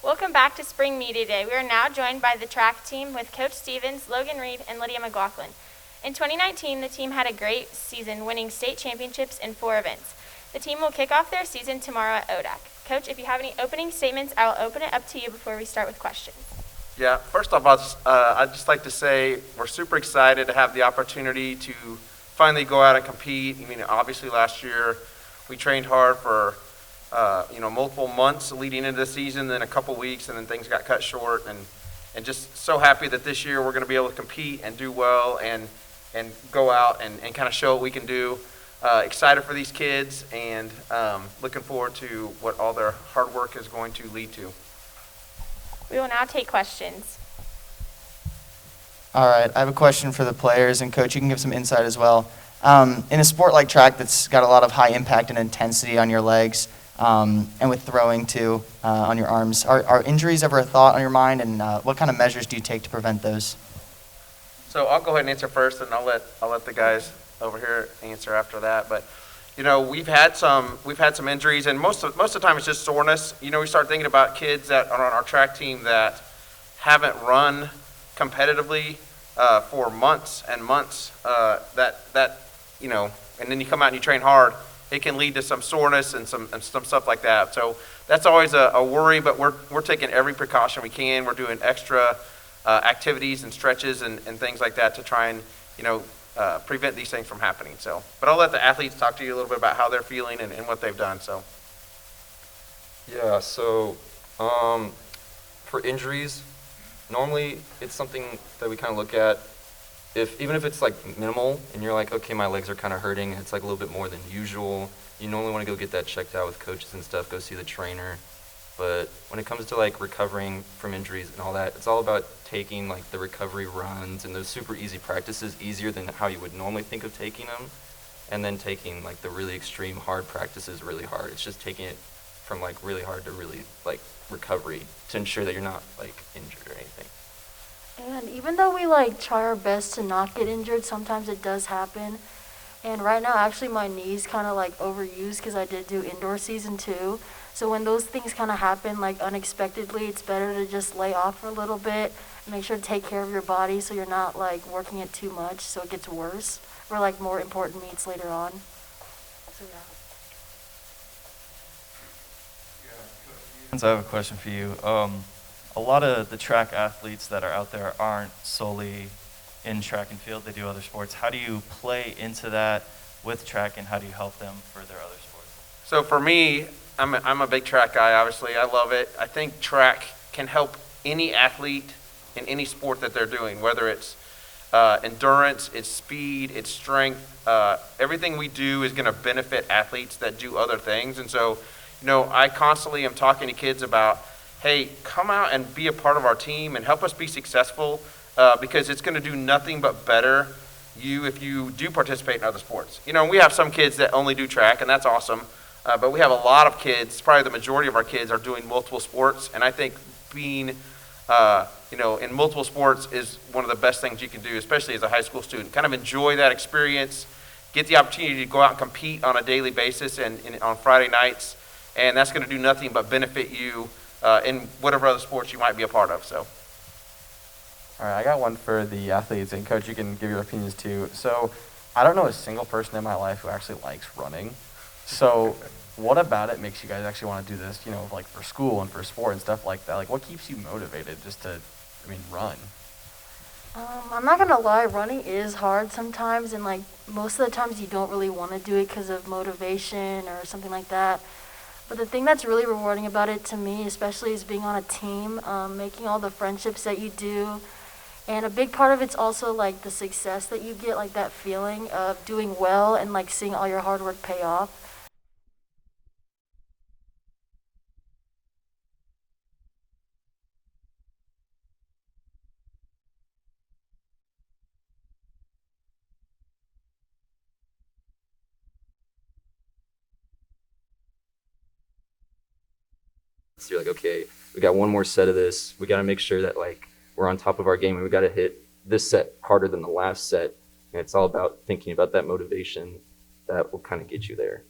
Welcome back to Spring Media Day. We are now joined by the track team with Coach Stevens, Logan Reed, and Lydia McLaughlin. In 2019, the team had a great season, winning state championships in 4 events. The team will kick off their season tomorrow at ODAC. Coach, if you have any opening statements, I will open it up to you before we start with questions. Yeah, first off, I'd just like to say we're super excited to have the opportunity to finally go out and compete. I mean, obviously last year we trained hard for multiple months leading into the season, then a couple weeks, and then things got cut short. And just so happy that this year we're going to be able to compete and do well and go out and kind of show what we can do. Excited for these kids and looking forward to what all their hard work is going to lead to. We will now take questions. All right, I have a question for the players, and Coach, you can give some insight as well. In a sport like track that's got a lot of high impact and intensity on your legs, and with throwing too on your arms, are injuries ever a thought on your mind, and what kind of measures do you take to prevent those? So I'll go ahead and answer first, and I'll let the guys over here answer after that. But you know, we've had some injuries, and most of the time it's just soreness. You know, we start thinking about kids that are on our track team that haven't run competitively for months and months. That you know, and then you come out and you train hard. It can lead to some soreness and some stuff like that. So that's always a worry. But we're taking every precaution we can. We're doing extra activities and stretches and things like that to try and prevent these things from happening. So, but I'll let the athletes talk to you a little bit about how they're feeling and what they've done. So, Yeah, so for injuries, normally it's something that we kind of look at. Even if it's like minimal and you're like, okay, my legs are kind of hurting, and it's like a little bit more than usual, you normally want to go get that checked out with coaches and stuff, go see the trainer. But when it comes to like recovering from injuries and all that, it's all about taking like the recovery runs and those super easy practices easier than how you would normally think of taking them, and then taking like the really extreme hard practices really hard. It's just taking it from like really hard to really like recovery to ensure that you're not like injured or anything. And even though we like try our best to not get injured, sometimes it does happen. And right now, actually, my knee's kind of like overused because I did do indoor season too. So when those things kind of happen like unexpectedly, it's better to just lay off for a little bit and make sure to take care of your body so you're not like working it too much so it gets worse or like more important meets later on. So yeah. I have a question for you. A lot of the track athletes that are out there aren't solely in track and field. They do other sports. How do you play into that with track, and how do you help them for their other sports? So for me, I'm a big track guy, obviously. I love it. I think track can help any athlete in any sport that they're doing, whether it's endurance, it's speed, it's strength. Everything we do is going to benefit athletes that do other things. And so, I constantly am talking to kids about, hey, come out and be a part of our team and help us be successful because it's going to do nothing but better you if you do participate in other sports. We have some kids that only do track, and that's awesome. But we have a lot of kids, probably the majority of our kids are doing multiple sports, and I think being in multiple sports is one of the best things you can do, especially as a high school student. Kind of enjoy that experience, get the opportunity to go out and compete on a daily basis and on Friday nights, and that's going to do nothing but benefit you in whatever other sports you might be a part of. So. All right, I got one for the athletes, and Coach, you can give your opinions too. So I don't know a single person in my life who actually likes running. So what about it makes you guys actually want to do this, like for school and for sport and stuff like that? Like, what keeps you motivated just to, run? I'm not gonna lie, running is hard sometimes, and like most of the times you don't really want to do it because of motivation or something like that. But the thing that's really rewarding about it to me, especially, is being on a team, making all the friendships that you do. And a big part of it's also like the success that you get, like that feeling of doing well and like seeing all your hard work pay off. So you're like, okay, we got one more set of this. We got to make sure that like we're on top of our game, and we got to hit this set harder than the last set. And it's all about thinking about that motivation that will kind of get you there.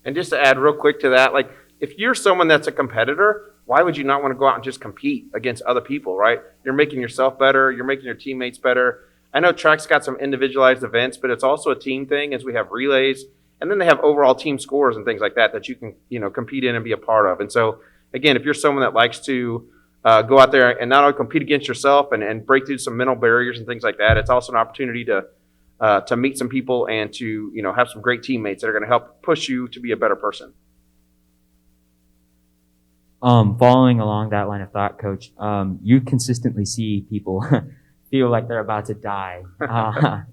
And just to add real quick to that, like if you're someone that's a competitor, why would you not want to go out and just compete against other people, right? You're making yourself better. You're making your teammates better. I know track's got some individualized events, but it's also a team thing as we have relays. And then they have overall team scores and things like that that you can, compete in and be a part of. And so, again, if you're someone that likes to go out there and not only compete against yourself and break through some mental barriers and things like that, it's also an opportunity to meet some people and to have some great teammates that are going to help push you to be a better person. Following along that line of thought, Coach, you consistently see people feel like they're about to die,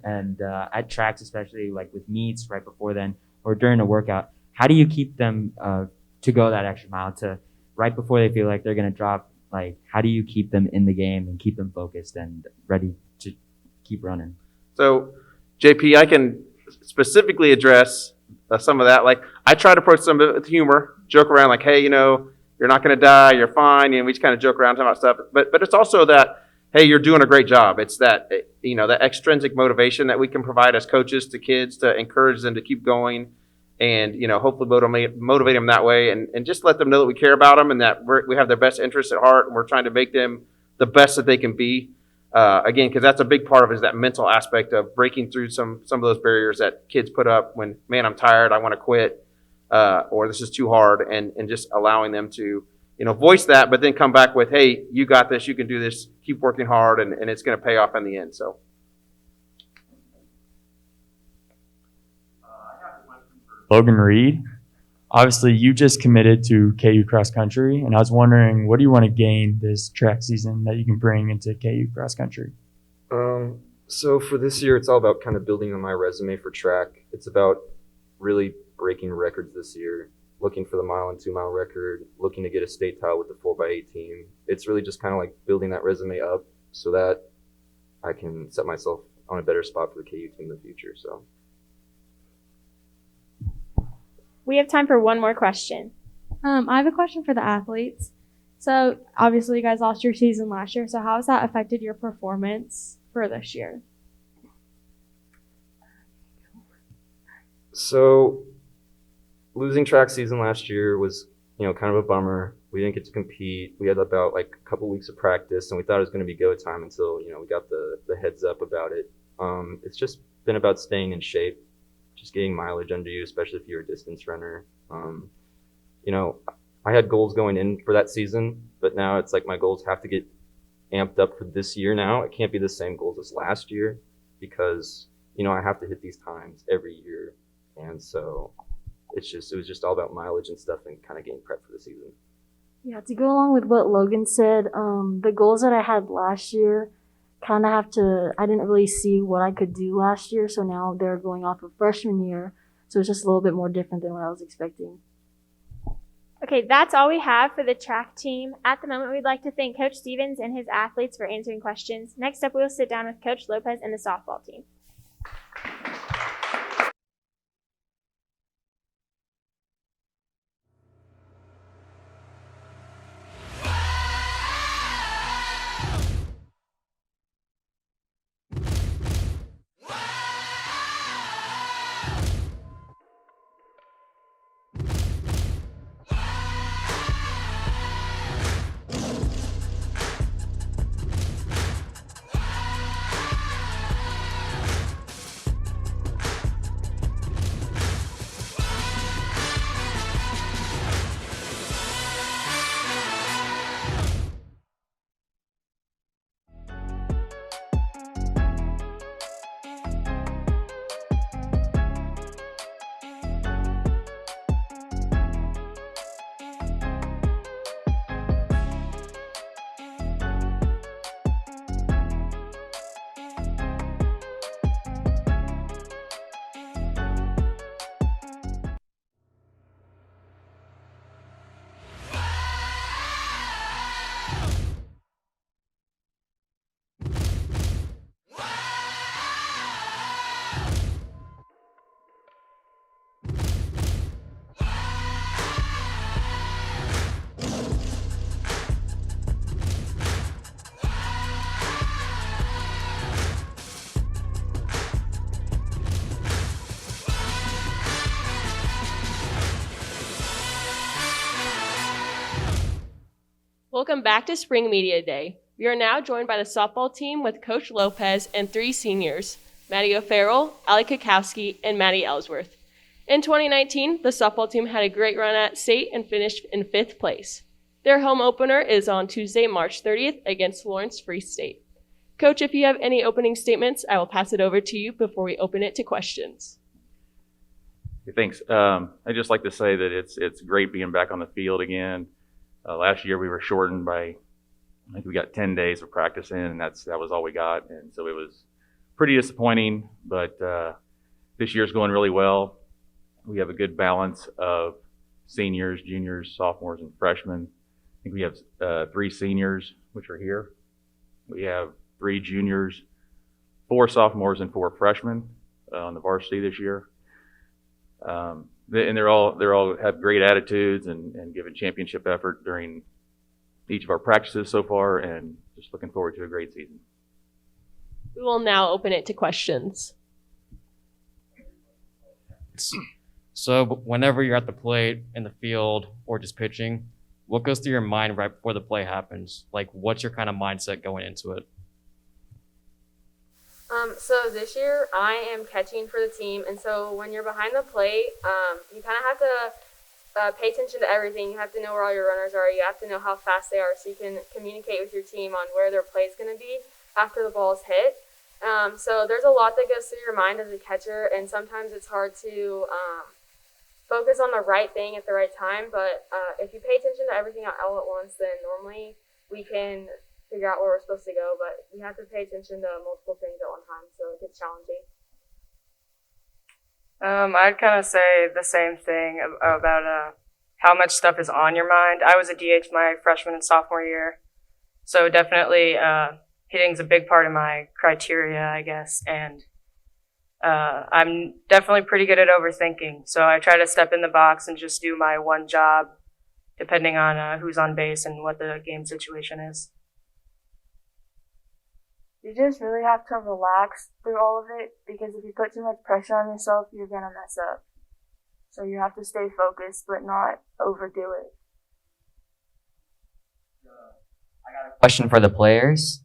and at tracks, especially like with meets right before then or during a workout. How do you keep them to go that extra mile to right before they feel like they're going to drop? Like, how do you keep them in the game and keep them focused and ready to keep running? So, JP, I can specifically address some of that. Like, I try to approach some of it with humor, joke around like, hey, you're not going to die, you're fine. We just kind of joke around talking about stuff. But it's also that, hey, you're doing a great job. It's that, that extrinsic motivation that we can provide as coaches to kids to encourage them to keep going and, hopefully motivate them that way and just let them know that we care about them and that we have their best interests at heart and we're trying to make them the best that they can be. Again, because that's a big part of it is that mental aspect of breaking through some of those barriers that kids put up when, man, I'm tired, I want to quit, or this is too hard, and just allowing them to, voice that, but then come back with, hey, you got this, you can do this, keep working hard, and it's going to pay off in the end. So. Logan Reed, obviously you just committed to KU cross country, and I was wondering, what do you want to gain this track season that you can bring into KU cross country? So for this year, it's all about kind of building on my resume for track. It's about really breaking records this year, looking for the mile and 2 mile record, looking to get a state title with the 4x8 team. It's really just kind of like building that resume up so that I can set myself on a better spot for the KU team in the future. So. We have time for one more question. I have a question for the athletes. So obviously you guys lost your season last year. So how has that affected your performance for this year? So losing track season last year was, kind of a bummer. We didn't get to compete. We had about like a couple weeks of practice and we thought it was going to be go time until, we got the heads up about it. It's just been about staying in shape, just getting mileage under you, especially if you're a distance runner. I had goals going in for that season, but now it's like my goals have to get amped up for this year now. It can't be the same goals as last year because, I have to hit these times every year. And so it was just all about mileage and stuff and kind of getting prepped for the season. Yeah, to go along with what Logan said, the goals that I had last year kind of I didn't really see what I could do last year, so now they're going off of freshman year, so it's just a little bit more different than what I was expecting. Okay, that's all we have for the track team. At the moment, we'd like to thank Coach Stevens and his athletes for answering questions. Next up, we will sit down with Coach Lopez and the softball team. Welcome back to Spring Media Day. We are now joined by the softball team with Coach Lopez and 3 seniors, Maddie O'Farrell, Allie Kakowski, and Maddie Ellsworth. In 2019, the softball team had a great run at state and finished in 5th place. Their home opener is on Tuesday, March 30th against Lawrence Free State. Coach, if you have any opening statements, I will pass it over to you before we open it to questions. Thanks. I'd just like to say that it's great being back on the field again. Last year we were shortened by, I think we got 10 days of practice in, and that was all we got. And so it was pretty disappointing, but this year's going really well. We have a good balance of seniors, juniors, sophomores, and freshmen. I think we have 3 seniors, which are here. We have 3 juniors, 4 sophomores, and 4 freshmen on the varsity this year. And they're all have great attitudes and give a championship effort during each of our practices so far, and just looking forward to a great season. We will now open it to questions. So whenever you're at the plate, in the field, or just pitching, what goes through your mind right before the play happens? Like, what's your kind of mindset going into it? So this year I am catching for the team, and so when you're behind the plate, you kind of have to pay attention to everything. You have to know where all your runners are. You have to know how fast they are, so you can communicate with your team on where their play is going to be after the ball is hit. So there's a lot that goes through your mind as a catcher, and sometimes it's hard to focus on the right thing at the right time. But if you pay attention to everything all at once, then normally we can figure out where we're supposed to go. But we have to pay attention to multiple things at one time, so it gets challenging. I'd kind of say the same thing about how much stuff is on your mind. I was a DH my freshman and sophomore year, so definitely hitting's a big part of my criteria, I guess, and I'm definitely pretty good at overthinking, so I try to step in the box and just do my one job, depending on who's on base and what the game situation is. You just really have to relax through all of it, because if you put too much pressure on yourself, you're going to mess up. So you have to stay focused, but not overdo it. Question for the players.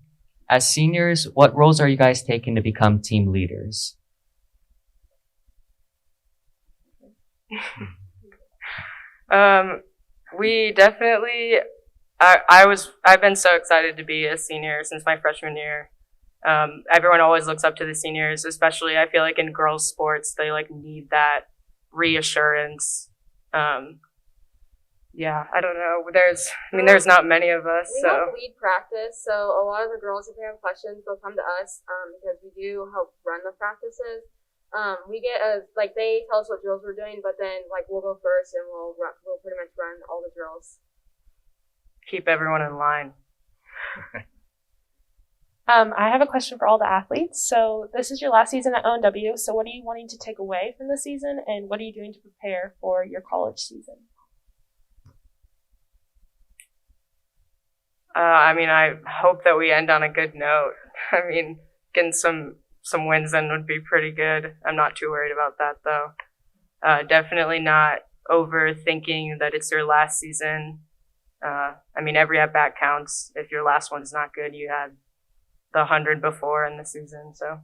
As seniors, what roles are you guys taking to become team leaders? We definitely, I've been so excited to be a senior since my freshman year. Everyone always looks up to the seniors, especially I feel like in girls sports, they need that reassurance. Yeah, I don't know. There's not many of us. We So help lead practice, so a lot of the girls, if they have questions, they'll come to us because we do help run the practices. We get they tell us what drills we're doing, but then we'll go first and we'll pretty much run all the drills. keep everyone in line. I have a question for all the athletes. So this is your last season at ONW. So what are you wanting to take away from the season, and what are you doing to prepare for your college season? I hope that we end on a good note. Getting some wins in would be pretty good. I'm not too worried about that, though. Definitely not overthinking that it's your last season. Every at-bat counts. If your last one's not good, you had the 100 before in the season, so.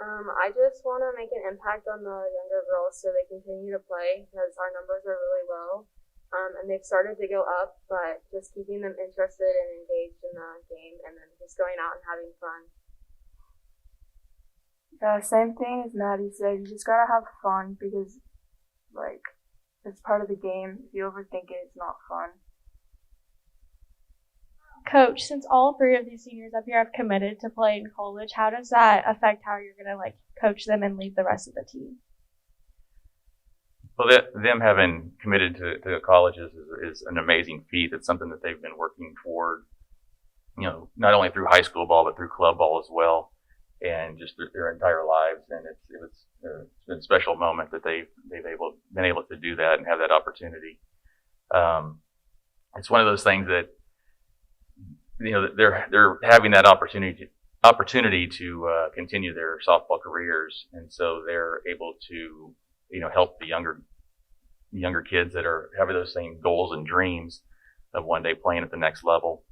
I just want to make an impact on the younger girls so they continue to play, because our numbers are really low. And they've started to go up, but just keeping them interested and engaged in the game, and then just going out and having fun. Same thing as Maddie said. You just gotta have fun, because, it's part of the game. If you overthink it, it's not fun. Coach, since all three of these seniors up here have committed to play in college, how does that affect how you're gonna coach them and lead the rest of the team? Well, them having committed to colleges is an amazing feat. It's something that they've been working toward, not only through high school ball, but through club ball as well, and just their entire lives. And it's been a special moment that they've been able to do that and have that opportunity. It's one of those things that, they're having that opportunity to continue their softball careers, and so they're able to help the younger kids that are having those same goals and dreams of one day playing at the next level.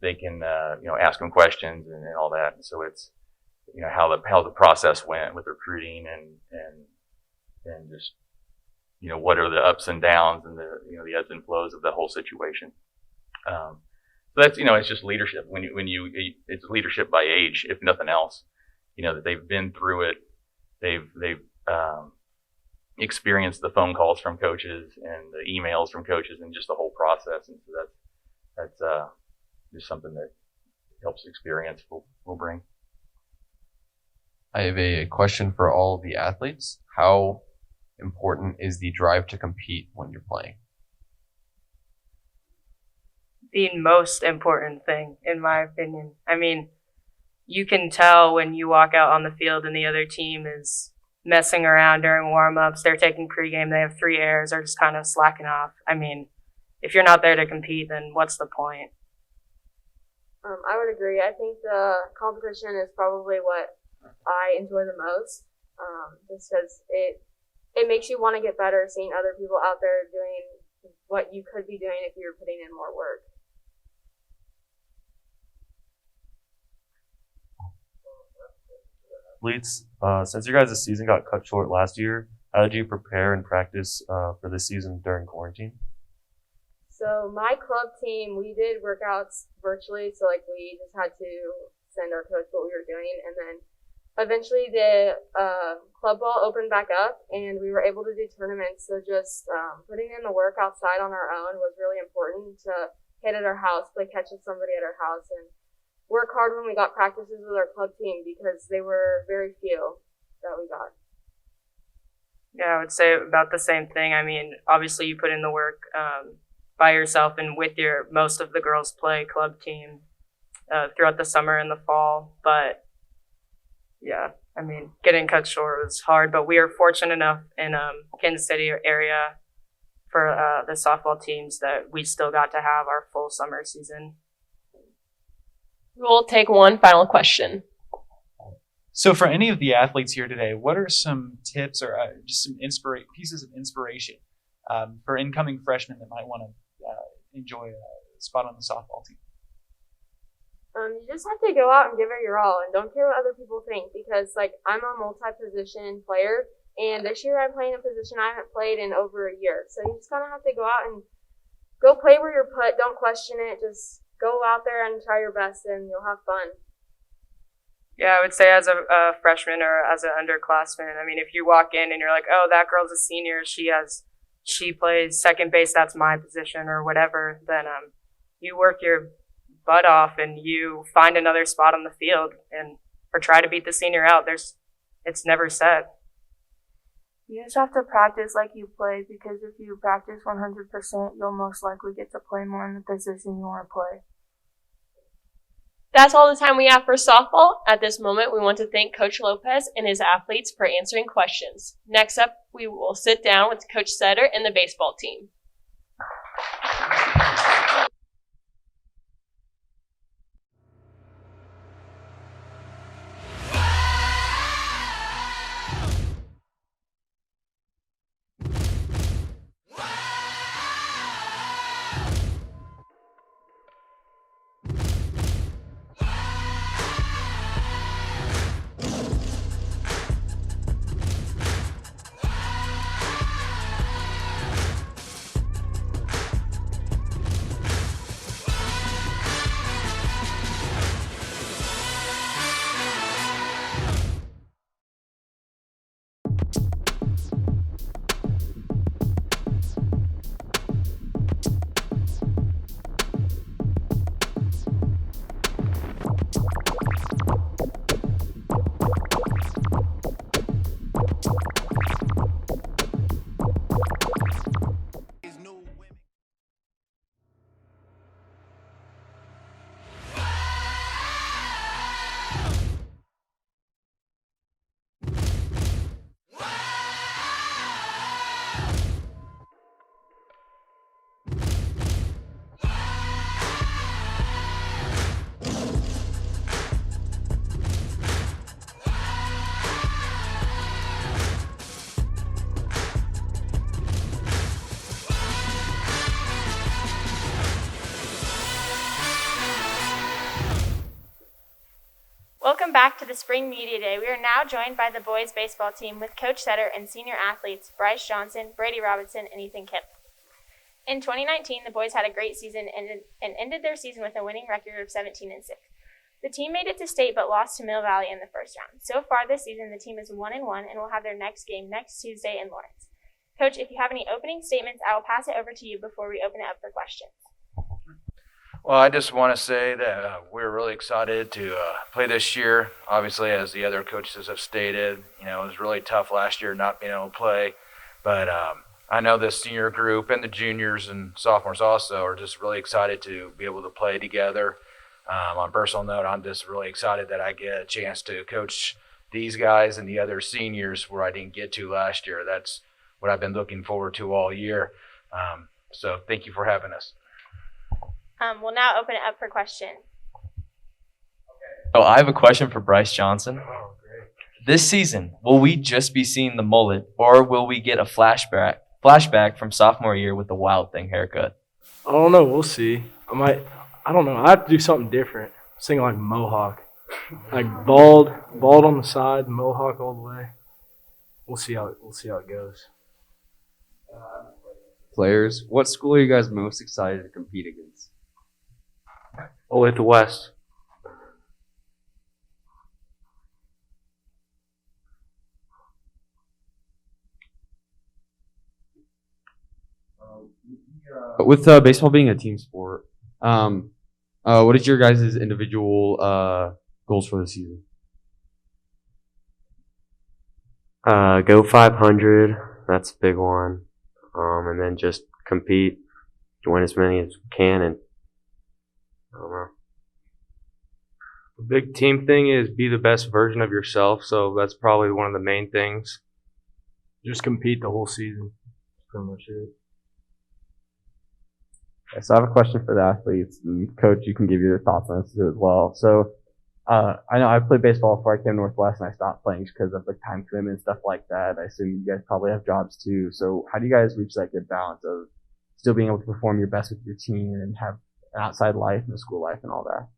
They can ask them questions and all that. And so it's how the process went with recruiting and just what are the ups and downs and the ebbs and flows of the whole situation. So that's it's just leadership. It's leadership by age, if nothing else. That they've been through it. They've experienced the phone calls from coaches and the emails from coaches and just the whole process. And so that's just something that helps experience will bring. I have a question for all the athletes. How important is the drive to compete when you're playing? The most important thing, in my opinion. You can tell when you walk out on the field and the other team is messing around during warm-ups, they're taking pregame, they have 3 errors, or just kind of slacking off. if you're not there to compete, then what's the point? I would agree. I think the competition is probably what I enjoy the most, just because it makes you want to get better, seeing other people out there doing what you could be doing if you were putting in more work. Athletes, since your guys' season got cut short last year, how did you prepare and practice for this season during quarantine? So my club team, we did workouts virtually. So like we just had to send our coach what we were doing, and then eventually the club ball opened back up, and we were able to do tournaments. So just putting in the work outside on our own was really important to hit at our house, play catch with somebody at our house, and work hard when we got practices with our club team because they were very few that we got. Yeah, I would say about the same thing. I mean, obviously you put in the work by yourself and with your most of the girls play club team throughout the summer and the fall. But yeah, I mean, getting cut short was hard, but we are fortunate enough in Kansas City area for the softball teams that we still got to have our full summer season. We'll take one final question. So for any of the athletes here today, what are some tips or just some pieces of inspiration for incoming freshmen that might want to enjoy a spot on the softball team? You just have to go out and give it your all, and don't care what other people think, because like I'm a multi-position player, and this year I'm playing a position I haven't played in over a year. So you just kind of have to go out and go play where you're put. Don't question it. Just go out there and try your best, and you'll have fun. Yeah, I would say as a freshman or as an underclassman, I mean, if you walk in and you're like, oh, that girl's a senior, she plays second base, that's my position or whatever, then you work your butt off and you find another spot on the field or try to beat the senior out. It's never set. You just have to practice like you play, because if you practice 100%, you'll most likely get to play more in the position you want to play. That's all the time we have for softball. At this moment, we want to thank Coach Lopez and his athletes for answering questions. Next up, we will sit down with Coach Setter and the baseball team. Welcome back to the Spring Media Day. We are now joined by the boys baseball team with Coach Setter and senior athletes Bryce Johnson, Brady Robinson, and Ethan Kemp. In 2019, the boys had a great season and ended their season with a winning record of 17-6. The team made it to state but lost to Mill Valley in the first round. So far this season, the team is 1-1 and will have their next game next Tuesday in Lawrence. Coach, if you have any opening statements, I will pass it over to you before we open it up for questions. Well, I just want to say that we're really excited to play this year. Obviously, as the other coaches have stated, it was really tough last year not being able to play. But I know the senior group and the juniors and sophomores also are just really excited to be able to play together. On a personal note, I'm just really excited that I get a chance to coach these guys and the other seniors where I didn't get to last year. That's what I've been looking forward to all year. So thank you for having us. We'll now open it up for questions. Oh, I have a question for Bryce Johnson. This season, will we just be seeing the mullet, or will we get a flashback from sophomore year with the Wild Thing haircut? I don't know. We'll see. I don't know. I have to do something different. Singing like mohawk, like bald on the side, mohawk all the way. We'll see how it goes. Players, what school are you guys most excited to compete against? Olathe West. With baseball being a team sport, what is your guys' individual goals for the season? Go 500. That's a big one. And then just compete, win as many as we can, and I don't know. The big team thing is be the best version of yourself. So that's probably one of the main things. Just compete the whole season. That's pretty much it. So I have a question for the athletes, and Coach, you can give your thoughts on this as well. So I know I played baseball before I came to Northwest, and I stopped playing just because of the time commitment and stuff like that. I assume you guys probably have jobs too. So how do you guys reach that good balance of still being able to perform your best with your team and have an outside life and a school life and all that?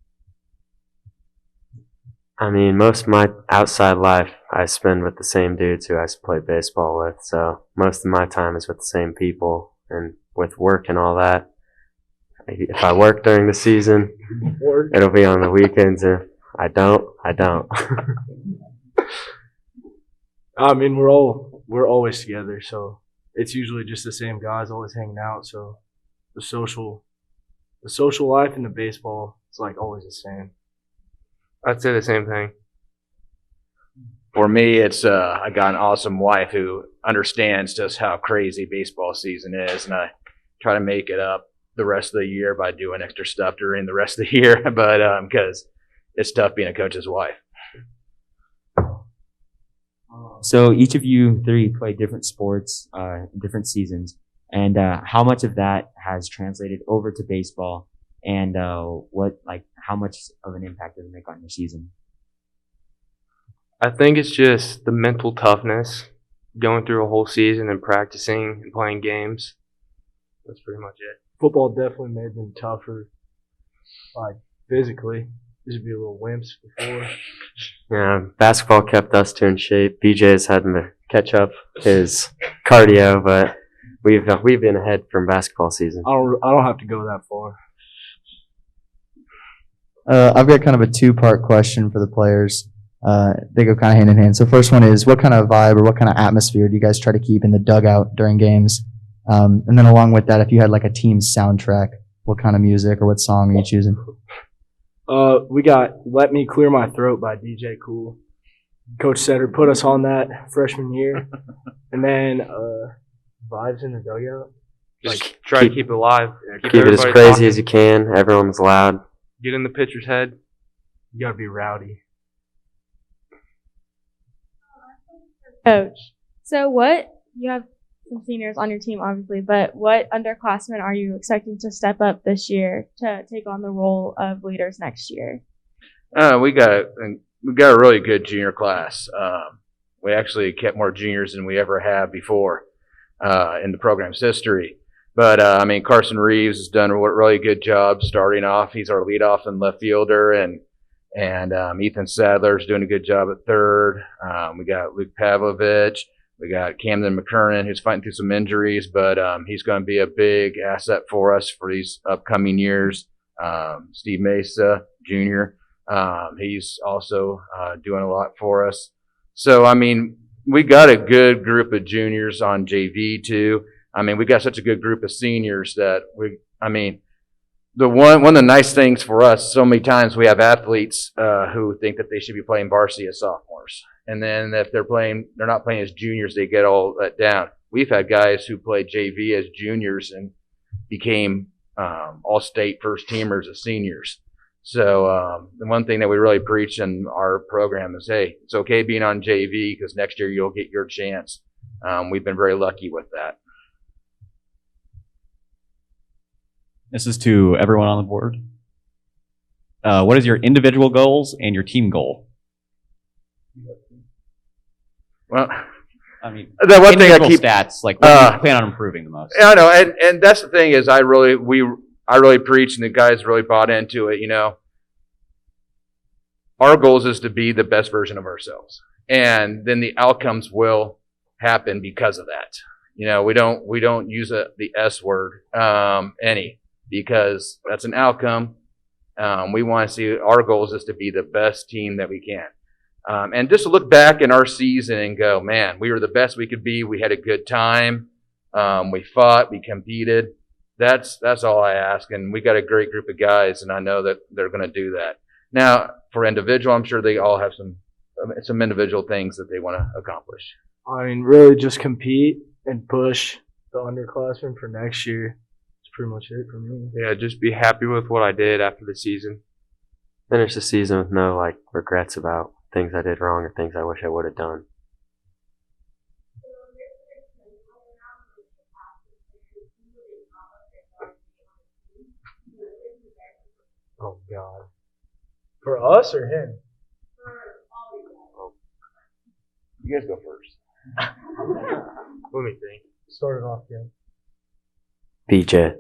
I mean, most of my outside life I spend with the same dudes who I play baseball with. So most of my time is with the same people, and with work and all that. If I work during the season, it'll be on the weekends. If I don't. I mean, we're always together, so it's usually just the same guys always hanging out. So the social life and the baseball is like always the same. I'd say the same thing. For me, it's I got an awesome wife who understands just how crazy baseball season is, and I try to make it up the rest of the year by doing extra stuff during the rest of the year, but because it's tough being a coach's wife. So each of you three play different sports in different seasons, and how much of that has translated over to baseball, and how much of an impact does it make on your season? I think it's just the mental toughness, going through a whole season and practicing and playing games. That's pretty much it. Football definitely made them tougher, like physically. Used to be a little wimps before. Yeah, basketball kept us two in shape. BJ's had to catch up his cardio, but we've been ahead from basketball season. I don't have to go that far. I've got kind of a two-part question for the players. They go kind of hand in hand. So first one is, what kind of vibe or what kind of atmosphere do you guys try to keep in the dugout during games? And then along with that, if you had like a team soundtrack, what kind of music or what song are you choosing? We got "Let Me Clear My Throat" by DJ Cool. Coach Setter put us on that freshman year. And then vibes in the dugout. Just try to keep it alive. Keep it as crazy as you can. Everyone's loud. Get in the pitcher's head. You gotta be rowdy. Coach, so you have some seniors on your team, obviously, but what underclassmen are you expecting to step up this year to take on the role of leaders next year? We got a really good junior class. We actually kept more juniors than we ever have before in the program's history. But I mean, Carson Reeves has done a really good job starting off. He's our leadoff and left fielder, and Ethan Sadler's doing a good job at third. We got Luke Pavlovich. We got Camden McKernan, who's fighting through some injuries, but he's going to be a big asset for us for these upcoming years. Steve Mesa, Jr., he's also doing a lot for us. So, I mean, we got a good group of juniors on JV, too. I mean, we got such a good group of seniors that one of the nice things for us, so many times we have athletes who think that they should be playing varsity as sophomores. And then if they're not playing as juniors, they get all let down. We've had guys who played JV as juniors and became all-state first teamers as seniors. So the one thing that we really preach in our program is, hey, it's okay being on JV because next year you'll get your chance. We've been very lucky with that. This is to everyone on the board. What is your individual goals and your team goal? Well, I mean, the one thing I individual keep stats, like what do you plan on improving the most? I know, and that's the thing is I really preach, and the guys really bought into it. You know, our goals is to be the best version of ourselves, and then the outcomes will happen because of that. You know, we don't use the S word any, because that's an outcome. We want to see our goals is to be the best team that we can. And just to look back in our season and go, man, we were the best we could be. We had a good time. We fought, we competed. That's all I ask. And we got a great group of guys, and I know that they're going to do that. Now, for individual, I'm sure they all have some individual things that they want to accomplish. I mean, really just compete and push the underclassmen for next year. That's pretty much it for me. Yeah, just be happy with what I did after the season. Finish the season with no regrets about things I did wrong or things I wish I would have done. Oh God. For us or him? You guys go first. Let me think. Start it off, Jim. BJ.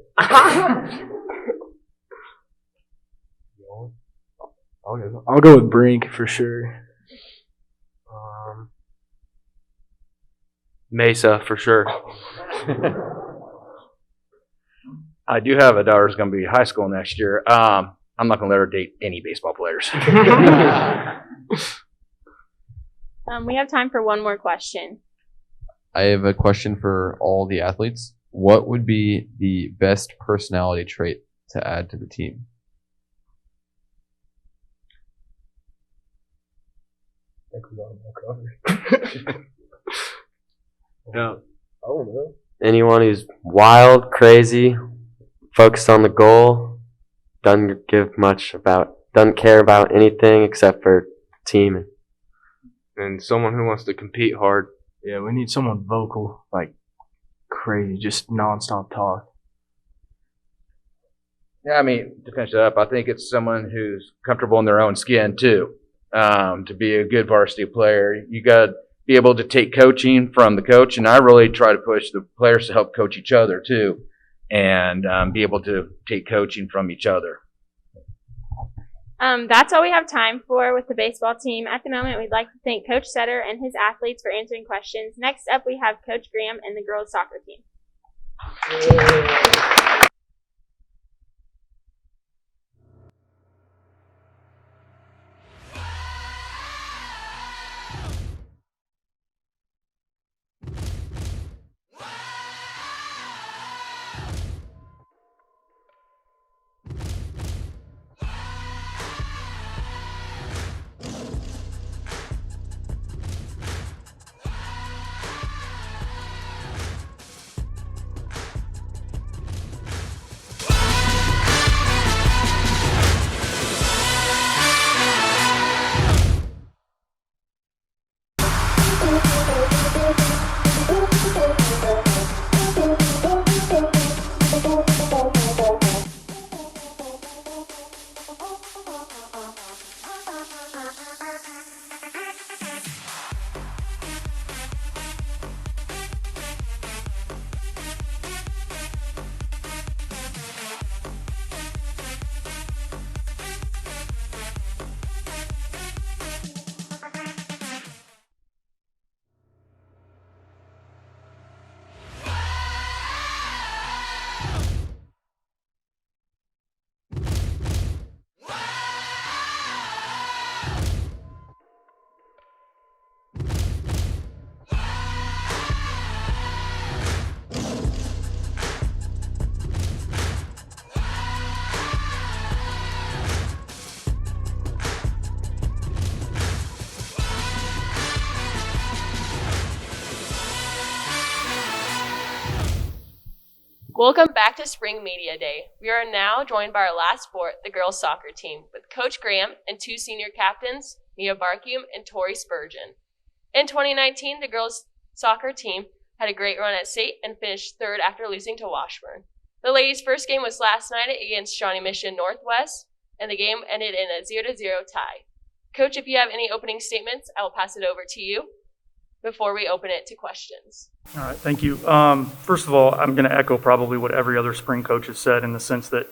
I'll go with Brink for sure. Mesa for sure. I do have a daughter who's going to be high school next year. I'm not going to let her date any baseball players. We have time for one more question. I have a question for all the athletes. What would be the best personality trait to add to the team? I think we got them all covered. Yeah. I don't know. Anyone who's wild, crazy, focused on the goal, doesn't care about anything except for team. And someone who wants to compete hard. Yeah, we need someone vocal, like crazy, just nonstop talk. Yeah, I mean, to finish it up, I think it's someone who's comfortable in their own skin too. To be a good varsity player, you got to be able to take coaching from the coach, and I really try to push the players to help coach each other too, and be able to take coaching from each other. That's all we have time for with the baseball team. At the moment, we'd like to thank Coach Setter and his athletes for answering questions. Next up, we have Coach Graham and the girls soccer team. Welcome back to Spring Media Day. We are now joined by our last sport, the girls soccer team, with Coach Graham and two senior captains, Mia Barkium and Tori Spurgeon. In 2019, the girls soccer team had a great run at state and finished third after losing to Washburn. The ladies' first game was last night against Shawnee Mission Northwest, and the game ended in a 0-0 tie. Coach, if you have any opening statements, I will pass it over to you before we open it to questions. All right, thank you. First of all, I'm going to echo probably what every other spring coach has said, in the sense that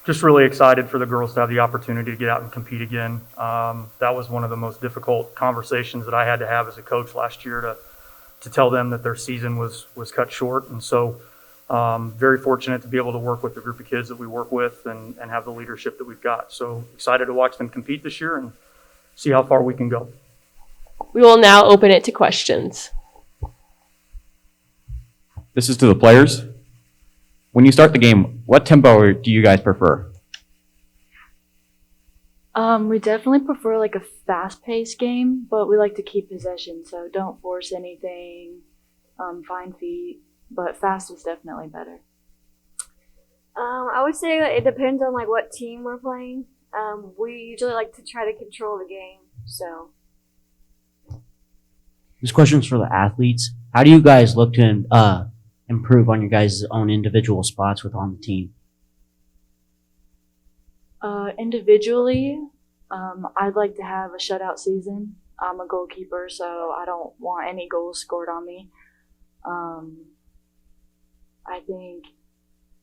just really excited for the girls to have the opportunity to get out and compete again. That was one of the most difficult conversations that I had to have as a coach last year, to tell them that their season was cut short. And so very fortunate to be able to work with the group of kids that we work with and have the leadership that we've got. So excited to watch them compete this year and see how far we can go. We will now open it to questions. This is to the players. When you start the game, what tempo do you guys prefer? We definitely prefer like a fast-paced game, but we like to keep possession, so don't force anything, find feet, but fast is definitely better. I would say that it depends on like what team we're playing. We usually like to try to control the game, so. This question's for the athletes. How do you guys look to improve on your guys' own individual spots on the team? Individually, I'd like to have a shutout season. I'm a goalkeeper, so I don't want any goals scored on me. I think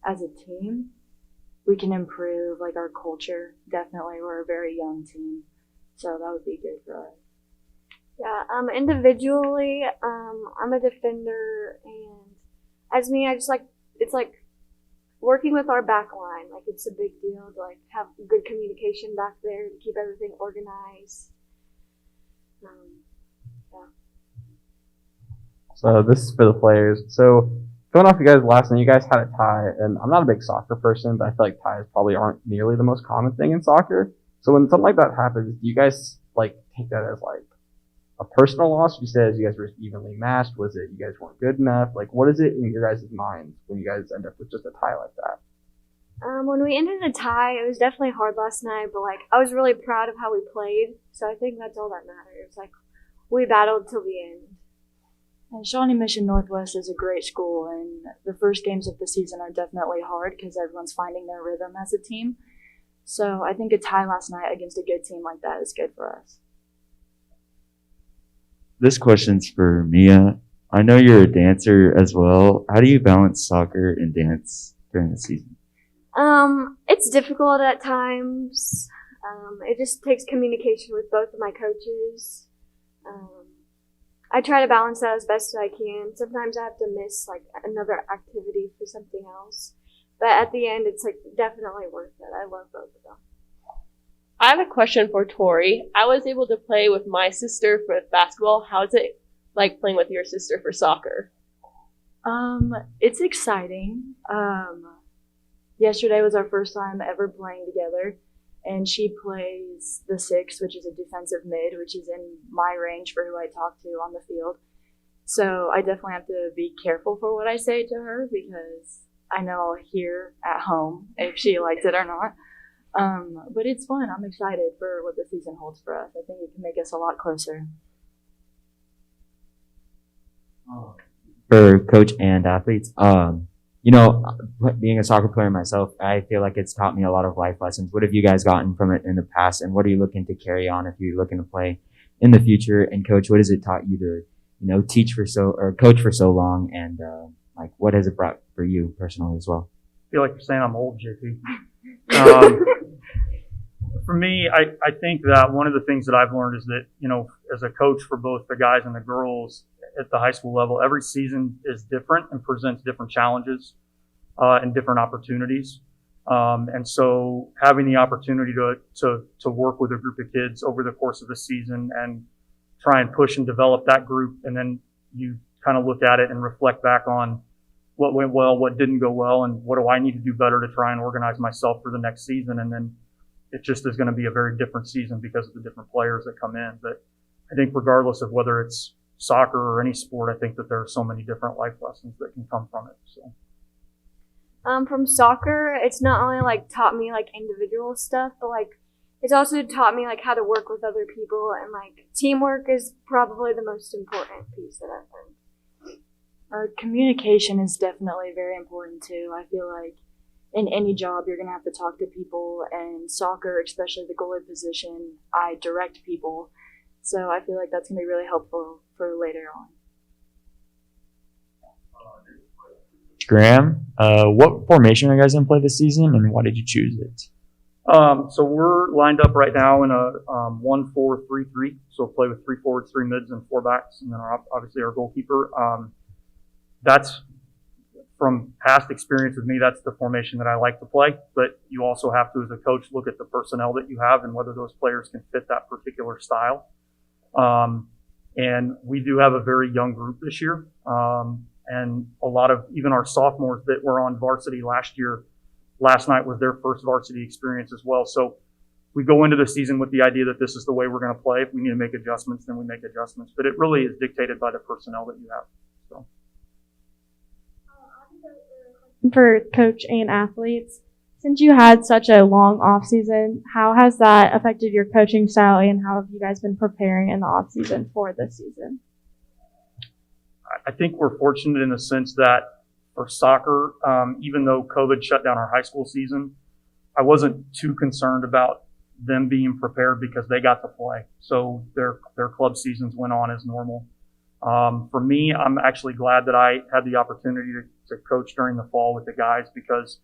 as a team, we can improve like our culture. Definitely, we're a very young team, so that would be good for us. Yeah, individually, I'm a defender, and as me, I just like, it's like working with our back line. Like, it's a big deal to like have good communication back there to keep everything organized. Yeah. So this is for the players. So going off you guys last night, you guys had a tie, and I'm not a big soccer person, but I feel like ties probably aren't nearly the most common thing in soccer. So when something like that happens, do you guys like take that as like a personal loss? You said you guys were evenly matched. Was it you guys weren't good enough? Like, what is it in your guys' minds when you guys end up with just a tie like that? When we ended a tie, it was definitely hard last night, but like I was really proud of how we played, so I think that's all that matters. Like, we battled till the end. And Shawnee Mission Northwest is a great school, and the first games of the season are definitely hard because everyone's finding their rhythm as a team. So I think a tie last night against a good team like that is good for us. This question's for Mia. I know you're a dancer as well. How do you balance soccer and dance during the season? It's difficult at times. It just takes communication with both of my coaches. I try to balance that as best as I can. Sometimes I have to miss like another activity for something else. But at the end, it's like definitely worth it. I love both of them. I have a question for Tori. I was able to play with my sister for basketball. How's it like playing with your sister for soccer? It's exciting. Yesterday was our first time ever playing together, and she plays the 6, which is a defensive mid, which is in my range for who I talk to on the field. So I definitely have to be careful for what I say to her because I know I'll hear at home if she likes it or not. But it's fun. I'm excited for what the season holds for us. I think it can make us a lot closer. For coach and athletes, being a soccer player myself, I feel like it's taught me a lot of life lessons. What have you guys gotten from it in the past, and what are you looking to carry on if you're looking to play in the future? And coach, what has it taught you to, coach for so long, and what has it brought for you personally as well? I feel like you're saying I'm old, JP. For me, I think that one of the things that I've learned is that, as a coach for both the guys and the girls at the high school level, every season is different and presents different challenges and different opportunities. And so having the opportunity to work with a group of kids over the course of the season and try and push and develop that group, and then you kind of look at it and reflect back on what went well, what didn't go well, and what do I need to do better to try and organize myself for the next season. And then it just is going to be a very different season because of the different players that come in. But I think regardless of whether it's soccer or any sport, I think that there are so many different life lessons that can come from it. So. From soccer, it's not only like taught me like individual stuff, but like it's also taught me like how to work with other people, and like teamwork is probably the most important piece that I've learned. Communication is definitely very important too. I feel like in any job, you're going to have to talk to people, and soccer, especially the goalie position, I direct people. So I feel like that's going to be really helpful for later on. Graham, what formation are you guys going to play this season, and why did you choose it? So we're lined up right now in a 1-4-3-3. So we'll play with 3 forwards, 3 mids, and 4 backs, and then obviously our goalkeeper. That's from past experience with me. That's the formation that I like to play. But you also have to, as a coach, look at the personnel that you have and whether those players can fit that particular style. And we do have a very young group this year. And a lot of even our sophomores that were on varsity last year, last night was their first varsity experience as well. So we go into the season with the idea that this is the way we're going to play. If we need to make adjustments, then we make adjustments. But it really is dictated by the personnel that you have. So. For coach and athletes, since you had such a long off season, how has that affected your coaching style, and how have you guys been preparing in the off season for this season? I think we're fortunate in the sense that for soccer, even though COVID shut down our high school season, I wasn't too concerned about them being prepared because they got to play. So their club seasons went on as normal. For me, I'm actually glad that I had the opportunity to coach during the fall with the guys, because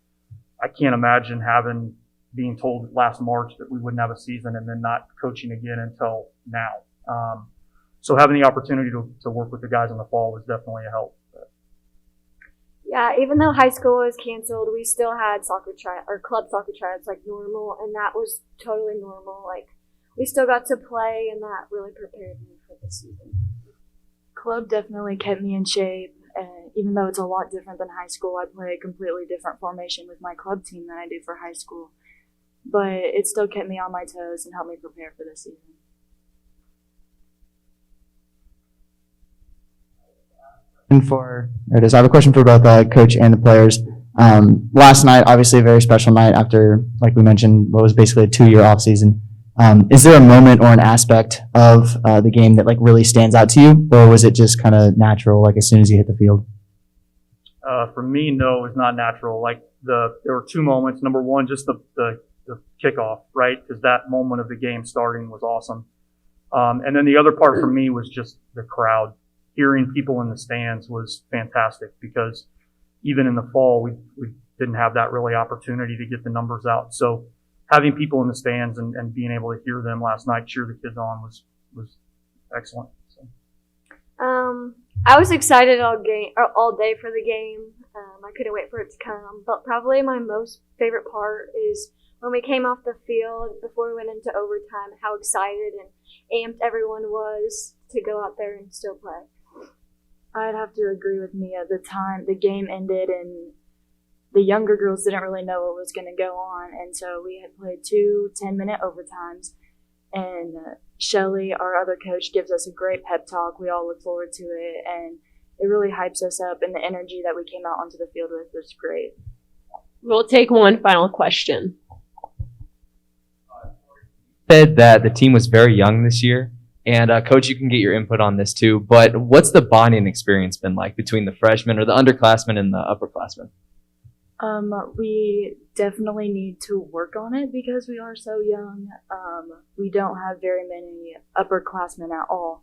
I can't imagine being told last March that we wouldn't have a season and then not coaching again until now. So having the opportunity to work with the guys in the fall was definitely a help. Yeah, even though high school was canceled, we still had club soccer tryouts like normal, and that was totally normal. Like, we still got to play, and that really prepared me for the season. Club definitely kept me in shape, and even though it's a lot different than high school, I play a completely different formation with my club team than I do for high school. But it still kept me on my toes and helped me prepare for the season. There it is. I have a question for both coach and the players. Last night, obviously a very special night after, like we mentioned, what was basically a 2-year off season. Is there a moment or an aspect of the game that like really stands out to you, or was it just kind of natural, like as soon as you hit the field? For me, no, it's not natural. Like there were 2 moments. Number one, just the kickoff, right? Because that moment of the game starting was awesome. And then the other part for me was just the crowd. Hearing people in the stands was fantastic, because even in the fall, we didn't have that really opportunity to get the numbers out. So having people in the stands and being able to hear them last night cheer the kids on was excellent. So. I was excited all day for the game. I couldn't wait for it to come. But probably my most favorite part is when we came off the field before we went into overtime, how excited and amped everyone was to go out there and still play. I'd have to agree with Mia. The game ended, and the younger girls didn't really know what was going to go on, and so we had played 2 10-minute overtimes, and Shelly, our other coach, gives us a great pep talk. We all look forward to it, and it really hypes us up, and the energy that we came out onto the field with was great. We'll take one final question. Said that the team was very young this year. And Coach, you can get your input on this too, but what's the bonding experience been like between the freshmen or the underclassmen and the upperclassmen? We definitely need to work on it because we are so young. We don't have very many upperclassmen at all.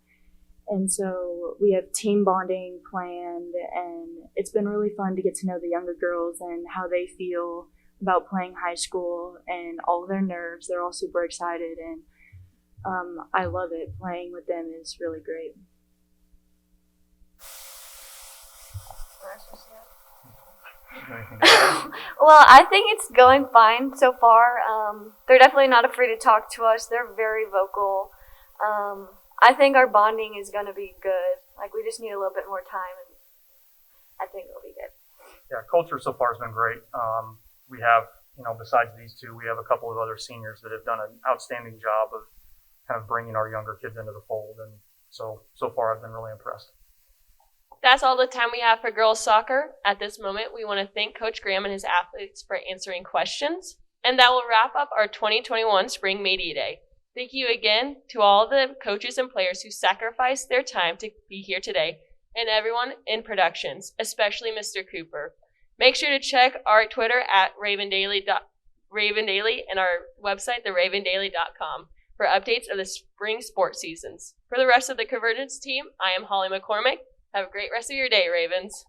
And so we have team bonding planned, and it's been really fun to get to know the younger girls and how they feel about playing high school and all of their nerves. They're all super excited, and I love it. Playing with them is really great. Well, I think it's going fine so far. They're definitely not afraid to talk to us. They're very vocal. I think our bonding is going to be good. Like, we just need a little bit more time, and I think it'll be good. Yeah, culture so far has been great. We have, besides these 2, we have a couple of other seniors that have done an outstanding job of kind of bringing our younger kids into the fold. And so far I've been really impressed. That's all the time we have for girls soccer. At this moment, we want to thank Coach Graham and his athletes for answering questions. And that will wrap up our 2021 Spring Media Day. Thank you again to all the coaches and players who sacrificed their time to be here today. and everyone in productions, especially Mr. Cooper. Make sure to check our Twitter at Ravendaily and our website, theravendaily.com, for updates of the spring sports seasons. For the rest of the Convergence team, I am Holly McCormick. Have a great rest of your day, Ravens.